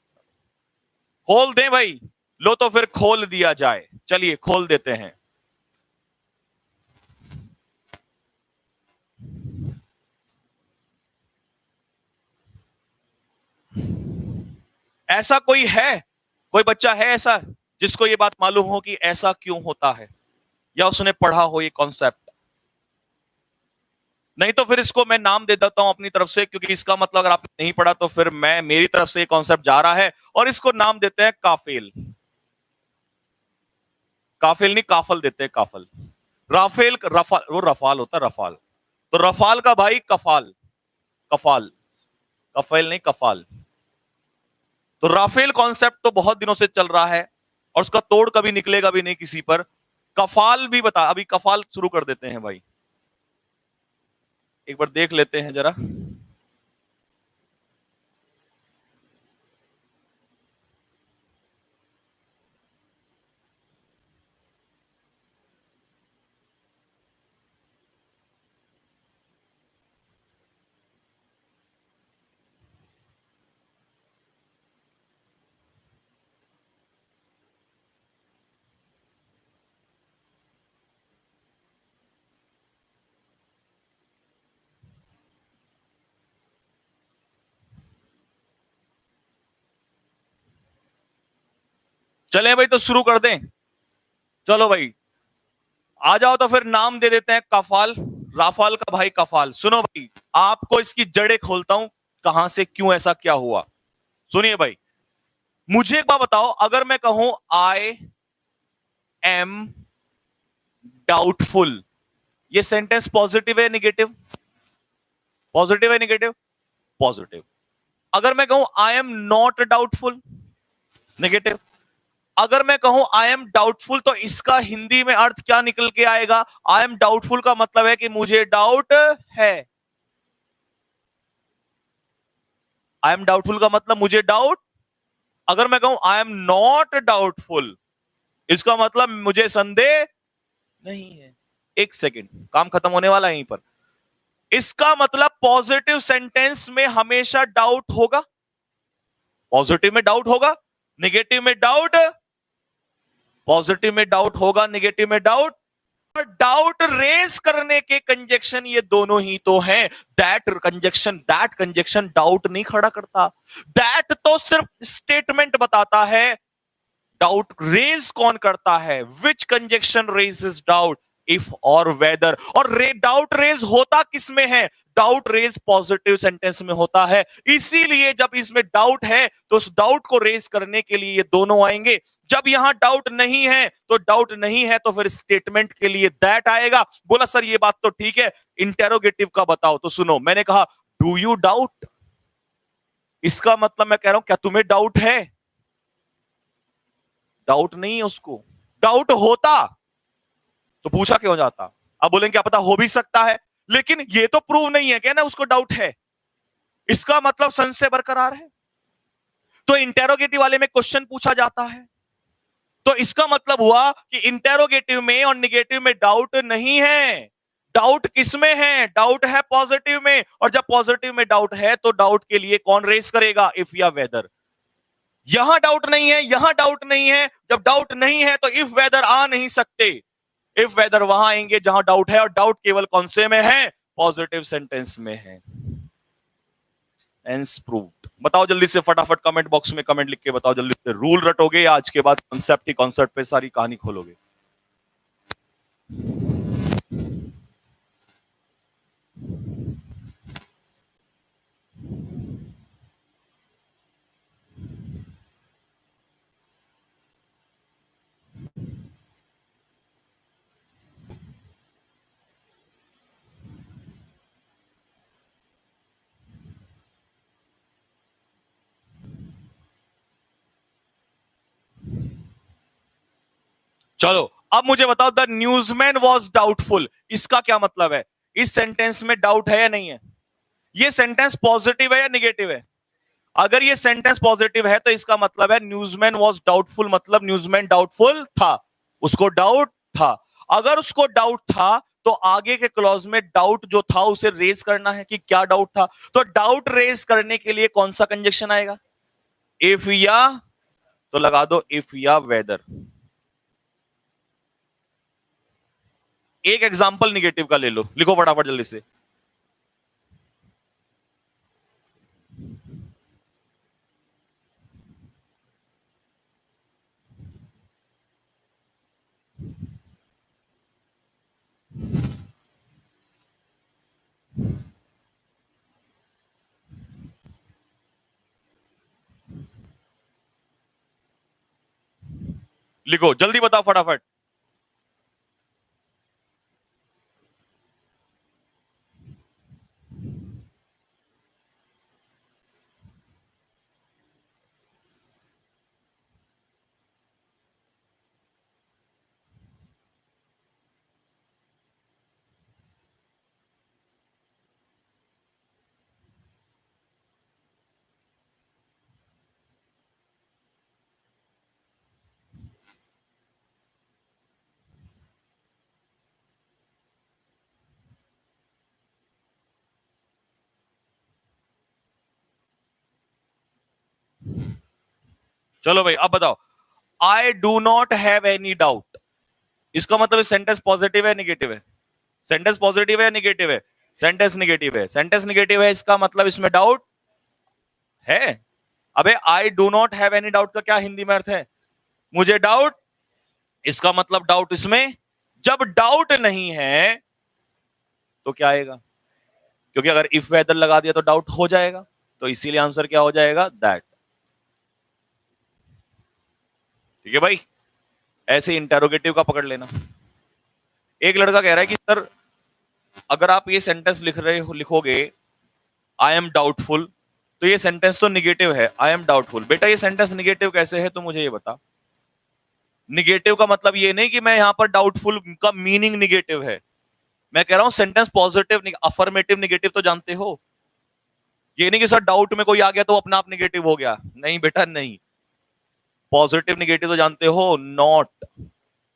खोल दें भाई। लो तो फिर खोल दिया जाए, चलिए खोल देते हैं। ऐसा कोई है, कोई बच्चा है ऐसा जिसको ये बात मालूम हो कि ऐसा क्यों होता है, या उसने पढ़ा हो ये कॉन्सेप्ट? नहीं तो फिर इसको मैं नाम दे देता हूं अपनी तरफ से, क्योंकि इसका मतलब अगर आपने नहीं पढ़ा तो फिर मैं, मेरी तरफ से ये कॉन्सेप्ट जा रहा है, और इसको नाम देते हैं काफिल। काफिल नहीं, काफल देते हैं, काफल। राफेल, रफाल, वो रफाल होता है, रफाल। तो रफाल का भाई कफाल, कफाल, कफेल नहीं कफाल। तो राफेल कॉन्सेप्ट तो बहुत दिनों से चल रहा है, और उसका तोड़ कभी निकलेगा भी नहीं किसी पर। कफाल भी बता, अभी कफाल शुरू कर देते हैं भाई, एक बार देख लेते हैं जरा। चले भाई तो शुरू कर दें, चलो भाई आ जाओ। तो फिर नाम दे देते हैं कफाल, राफाल का भाई कफाल। सुनो भाई, आपको इसकी जड़ें खोलता हूं, कहां से क्यों ऐसा क्या हुआ। सुनिए भाई, मुझे एक बात बताओ, अगर मैं कहूं आई एम डाउटफुल, ये सेंटेंस पॉजिटिव है निगेटिव? पॉजिटिव है निगेटिव? पॉजिटिव। अगर मैं कहूं I am not doubtful, negative. अगर मैं कहूं आई एम डाउटफुल तो इसका हिंदी में अर्थ क्या निकल के आएगा? आई एम डाउटफुल का मतलब है कि मुझे डाउट है। आई एम डाउटफुल का मतलब मुझे डाउट। अगर मैं कहूं आई एम नॉट डाउटफुल, इसका मतलब मुझे संदेह नहीं है। एक सेकंड, काम खत्म होने वाला है यहीं पर। इसका मतलब पॉजिटिव सेंटेंस में हमेशा डाउट होगा, पॉजिटिव में डाउट होगा, निगेटिव में डाउट, पॉजिटिव में डाउट होगा, निगेटिव में डाउट। और डाउट रेज करने के कंजक्शन ये दोनों ही तो हैं। दैट कंजक्शन डाउट नहीं खड़ा करता। दैट तो सिर्फ स्टेटमेंट बताता है। डाउट रेज कौन करता है? विच कंजक्शन रेजेस डाउट? इफ और वेदर। और डाउट रेज होता किसमें है? डाउट रेज पॉजिटिव सेंटेंस में होता है। इसीलिए जब इसमें डाउट है तो उस डाउट को रेज करने के लिए ये दोनों आएंगे। जब यहां डाउट नहीं है तो डाउट नहीं है तो फिर स्टेटमेंट के लिए दैट आएगा। बोला सर ये बात तो ठीक है, इंटेरोगेटिव का बताओ। तो सुनो, मैंने कहा डू यू डाउट, इसका मतलब मैं कह रहा हूं क्या तुम्हें डाउट है? डाउट नहीं है उसको। डाउट होता तो पूछा क्यों जाता? अब बोलेंगे क्या पता हो भी सकता है, लेकिन ये तो प्रूव नहीं है कहना उसको डाउट है। इसका मतलब संशय बरकरार है। तो इंटेरोगेटिव वाले में क्वेश्चन पूछा जाता है, तो इसका मतलब हुआ कि इंटेरोगेटिव में और निगेटिव में डाउट नहीं है। डाउट किसमें है? डाउट है पॉजिटिव में। और जब पॉजिटिव में डाउट है तो डाउट के लिए कौन रेस करेगा? इफ या वेदर। यहां डाउट नहीं है, यहां डाउट नहीं है। जब डाउट नहीं है तो इफ वेदर आ नहीं सकते। इफ वेदर वहां आएंगे जहां डाउट है, और डाउट केवल कौन से में है? पॉजिटिव सेंटेंस में है। Hence proved. बताओ जल्दी से, फटाफट कमेंट बॉक्स में कमेंट लिख के बताओ जल्दी से। रूल रटोगे या आज के बाद कॉन्सेप्ट ही कॉन्सेप्ट पे सारी कहानी खोलोगे? चलो अब मुझे बताओ, द न्यूजमैन वॉज डाउटफुल, इसका क्या मतलब है? इस सेंटेंस में डाउट है या नहीं है? ये सेंटेंस पॉजिटिव है या निगेटिव है? अगर ये सेंटेंस पॉजिटिव है तो इसका मतलब है न्यूजमैन वॉज डाउटफुल, मतलब न्यूजमैन डाउटफुल था, उसको डाउट था। अगर उसको डाउट था तो आगे के क्लॉज में डाउट जो था उसे रेज करना है कि क्या डाउट था। तो डाउट रेज करने के लिए कौन सा कंजक्शन आएगा? इफ या, तो लगा दो इफ या वेदर। एक एग्जांपल निगेटिव का ले लो, लिखो फटाफट जल्दी से। लिखो जल्दी, बताओ फटाफट। चलो भाई अब बताओ, I do not have any doubt, इसका मतलब सेंटेंस पॉजिटिव है निगेटिव है? सेंटेंस पॉजिटिव है निगेटिव है? सेंटेंस निगेटिव है। सेंटेंस निगेटिव है, इसका मतलब इसमें डाउट है। अबे I do not have any doubt का क्या हिंदी में अर्थ है? मुझे डाउट, इसका मतलब डाउट इसमें। जब डाउट नहीं है तो क्या आएगा? क्योंकि अगर इफ वेदर लगा दिया तो डाउट हो जाएगा, तो इसीलिए आंसर क्या हो जाएगा? दैट। ठीक है भाई, ऐसे इंटेरोगेटिव का पकड़ लेना। एक लड़का कह रहा है कि सर अगर आप ये सेंटेंस लिख रहे हो, लिखोगे आई एम डाउटफुल, तो ये सेंटेंस तो निगेटिव है। आई एम डाउटफुल, बेटा ये सेंटेंस निगेटिव कैसे है? तो मुझे ये बता। निगेटिव का मतलब ये नहीं कि मैं यहां पर डाउटफुल का मीनिंग निगेटिव है। मैं कह रहा हूं सेंटेंस पॉजिटिव, अफर्मेटिव निगेटिव तो जानते हो। ये नहीं कि सर डाउट में कोई आ गया तो अपना आप निगेटिव हो गया। नहीं बेटा नहीं, पॉजिटिव निगेटिव तो जानते हो। नॉट,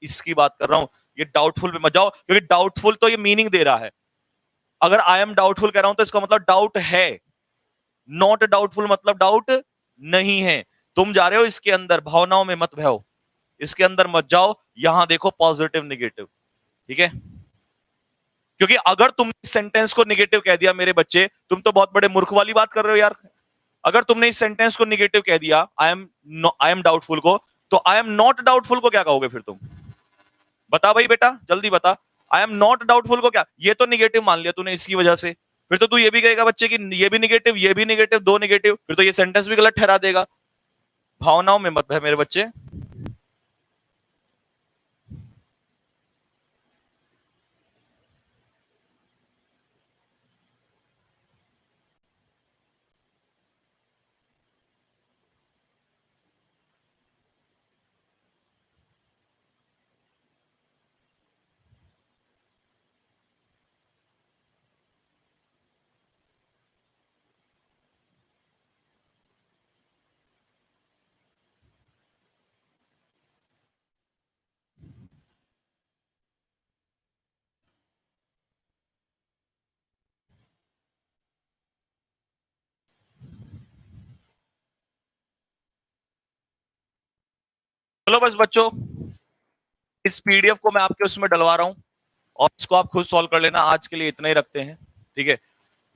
इसकी बात कर रहा हूं। ये डाउटफुल पे मत जाओ, क्योंकि डाउटफुल तो ये मीनिंग दे रहा है। अगर आई एम डाउटफुल कह रहा हूं तो इसका मतलब डाउट है। नॉट डाउटफुल मतलब डाउट नहीं है। तुम जा रहे हो इसके अंदर, भावनाओं में मत भाओ, इसके अंदर मत जाओ। यहां देखो पॉजिटिव निगेटिव, ठीक है, क्योंकि अगर तुमने इस सेंटेंस को निगेटिव कह दिया मेरे बच्चे, तुम तो बहुत बड़े मूर्ख वाली बात कर रहे हो यार। अगर तुमने इस सेंटेंस को निगेटिव कह दिया, आई एम डाउटफुल को, तो आई एम नॉट डाउटफुल को क्या कहोगे फिर तुम? बता भाई बेटा, जल्दी बता। आई एम नॉट डाउटफुल को क्या, ये तो निगेटिव मान लिया तूने इसकी वजह से, फिर तो तू ये भी कहेगा बच्चे कि ये भी निगेटिव, ये भी निगेटिव, दो निगेटिव, फिर तो ये सेंटेंस भी गलत ठहरा देगा। भावनाओं में मत है मेरे बच्चे। चलो बस बच्चों, इस पीडीएफ को मैं आपके उसमें डलवा रहा हूं और इसको आप खुद सॉल्व कर लेना। आज के लिए इतना ही रखते हैं, ठीक है।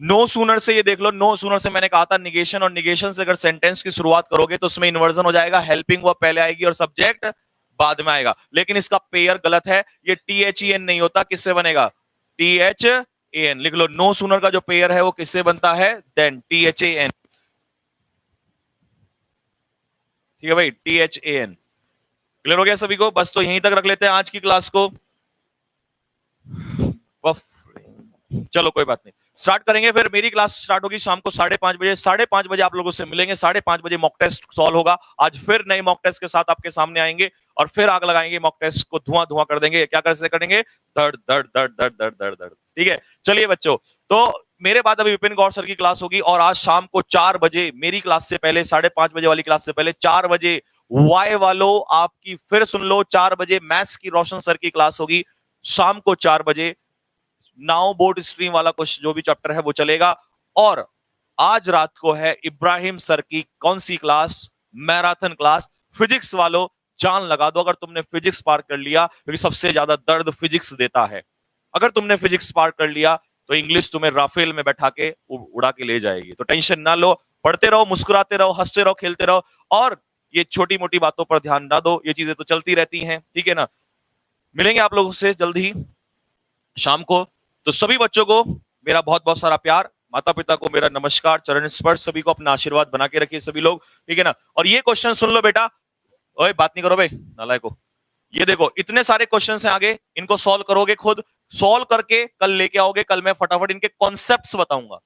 नो सूनर से ये देख लो, नो सूनर से मैंने कहा था निगेशन, और निगेशन से अगर सेंटेंस की शुरुआत करोगे तो उसमें इन्वर्जन हो जाएगा, हेल्पिंग वर्ब पहले आएगी और सब्जेक्ट बाद में आएगा। लेकिन इसका पेयर गलत है, ये THEN नहीं होता, किससे बनेगा? THAN लिख लो। नो सूनर का जो पेयर है वो किससे बनता है? Then, THAN। ठीक है भाई, THAN। क्लियर हो गया सभी को? बस तो यहीं तक रख लेते हैं आज की क्लास को। चलो कोई बात नहीं, स्टार्ट करेंगे। फिर मेरी क्लास स्टार्ट होगी शाम को 5:30 बजे। 5:30 बजे आप लोगों से मिलेंगे, 5:30 बजे मॉक टेस्ट सॉल्व होगा। आज फिर नए मॉक टेस्ट के साथ आपके सामने आएंगे और फिर आग लगाएंगे, मॉक टेस्ट को धुआं धुआं कर देंगे। क्या कैसे करेंगे? दर्द दर्द दर्द दर्द दर्द दर्द दर्द। ठीक है, चलिए बच्चों, तो मेरे बाद अभी विपिन गौर सर की क्लास होगी, और आज शाम को 4 बजे मेरी क्लास से पहले, 5:30 बजे वाली क्लास से पहले 4 बजे वाई वालों आपकी फिर सुन लो, 4 बजे मैथ्स की रोशन सर की क्लास होगी शाम को 4 बजे। नाउ बोर्ड स्ट्रीम वाला कुछ जो भी चैप्टर है वो चलेगा। और आज रात को है इब्राहिम सर की कौन सी क्लास? Marathon class. फिजिक्स वालों जान लगा दो अगर तुमने फिजिक्स पार कर लिया, क्योंकि सबसे ज्यादा दर्द फिजिक्स देता है। अगर तुमने फिजिक्स पार कर लिया तो इंग्लिश तुम्हें राफेल में बैठा के उड़ा के ले जाएगी। तो टेंशन ना लो, पढ़ते रहो, मुस्कुराते रहो, हंसते रहो, खेलते रहो, और ये छोटी मोटी बातों पर ध्यान ना दो, ये चीजें तो चलती रहती हैं, ठीक है ना। मिलेंगे आप लोगों से जल्द ही शाम को। तो सभी बच्चों को मेरा बहुत बहुत सारा प्यार, माता पिता को मेरा नमस्कार, चरण स्पर्श, सभी को अपना आशीर्वाद बना के रखिए सभी लोग, ठीक है ना। और ये क्वेश्चन सुन लो बेटा, ओए बात नहीं करो भाई नालायको। ये देखो इतने सारे क्वेश्चन हैं आगे, इनको सॉल्व करोगे खुद, सॉल्व करके कल लेके आओगे। कल मैं फटाफट इनके कॉन्सेप्ट्स बताऊंगा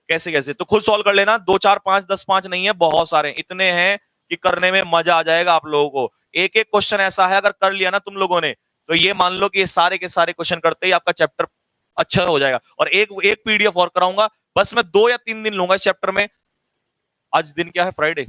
कैसे कैसे, तो खुद सॉल्व कर लेना। 2 4 5 10 5 नहीं है, बहुत सारे, इतने हैं कि करने में मजा आ जाएगा आप लोगों को। एक एक क्वेश्चन ऐसा है, अगर कर लिया ना तुम लोगों ने, तो ये मान लो कि ये सारे के सारे क्वेश्चन करते ही आपका चैप्टर अच्छा हो जाएगा। और एक एक पीडीएफ और कराऊंगा, बस मैं 2 या 3 दिन लूंगा इस चैप्टर में। आज दिन क्या है? फ्राइडे।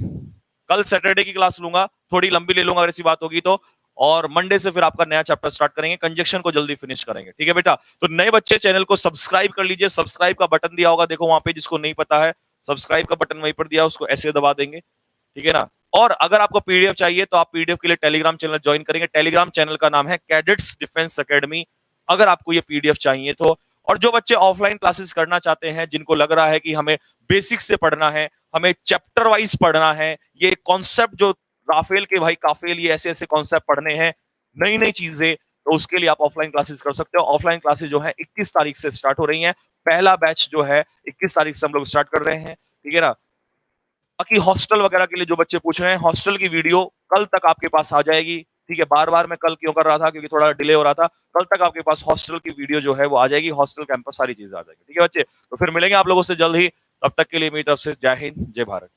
कल सैटरडे की क्लास लूंगा, थोड़ी लंबी ले लूंगा अगर ऐसी बात होगी तो। और मंडे से फिर आपका नया चैप्टर स्टार्ट करेंगे, कंजक्शन को जल्दी फिनिश करेंगे, ठीक है बेटा। तो नए बच्चे चैनल को सब्सक्राइब कर लीजिए, सब्सक्राइब का बटन दिया होगा देखो वहां पे, जिसको नहीं पता है सब्सक्राइब का बटन वहीं पर दिया, उसको ऐसे दबा देंगे, ठीक है ना। और अगर आपको पीडीएफ चाहिए तो आप पीडीएफ के लिए टेलीग्राम चैनल ज्वाइन करेंगे। टेलीग्राम चैनल का नाम है कैडेट्स डिफेंस एकेडमी, अगर आपको ये पीडीएफ चाहिए तो। और जो बच्चे ऑफलाइन क्लासेस करना चाहते हैं, जिनको लग रहा है कि हमें बेसिक से पढ़ना है, हमें चैप्टर वाइज पढ़ना है, ये कॉन्सेप्ट जो राफेल के भाई काफेल, ये ऐसे ऐसे कॉन्सेप्ट पढ़ने हैं, नई नई चीजें, तो उसके लिए आप ऑफलाइन क्लासेस कर सकते हो। ऑफलाइन क्लासेस जो है 21 तारीख से स्टार्ट हो रही हैं, पहला बैच जो है 21 तारीख से हम लोग स्टार्ट कर रहे हैं, ठीक है ना। बाकी हॉस्टल वगैरह के लिए जो बच्चे पूछ रहे हैं, हॉस्टल की वीडियो कल तक आपके पास आ जाएगी, ठीक है। बार बार मैं कल क्यों कर रहा था, क्योंकि थोड़ा डिले हो रहा था। कल तक आपके पास हॉस्टल की वीडियो जो है वो आ जाएगी, हॉस्टल कैंपस सारी चीजें आ जाएगी, ठीक है बच्चे। तो फिर मिलेंगे आप लोगों से जल्द ही, तब तक के लिए मेरी तरफ से जय हिंद, जय भारत।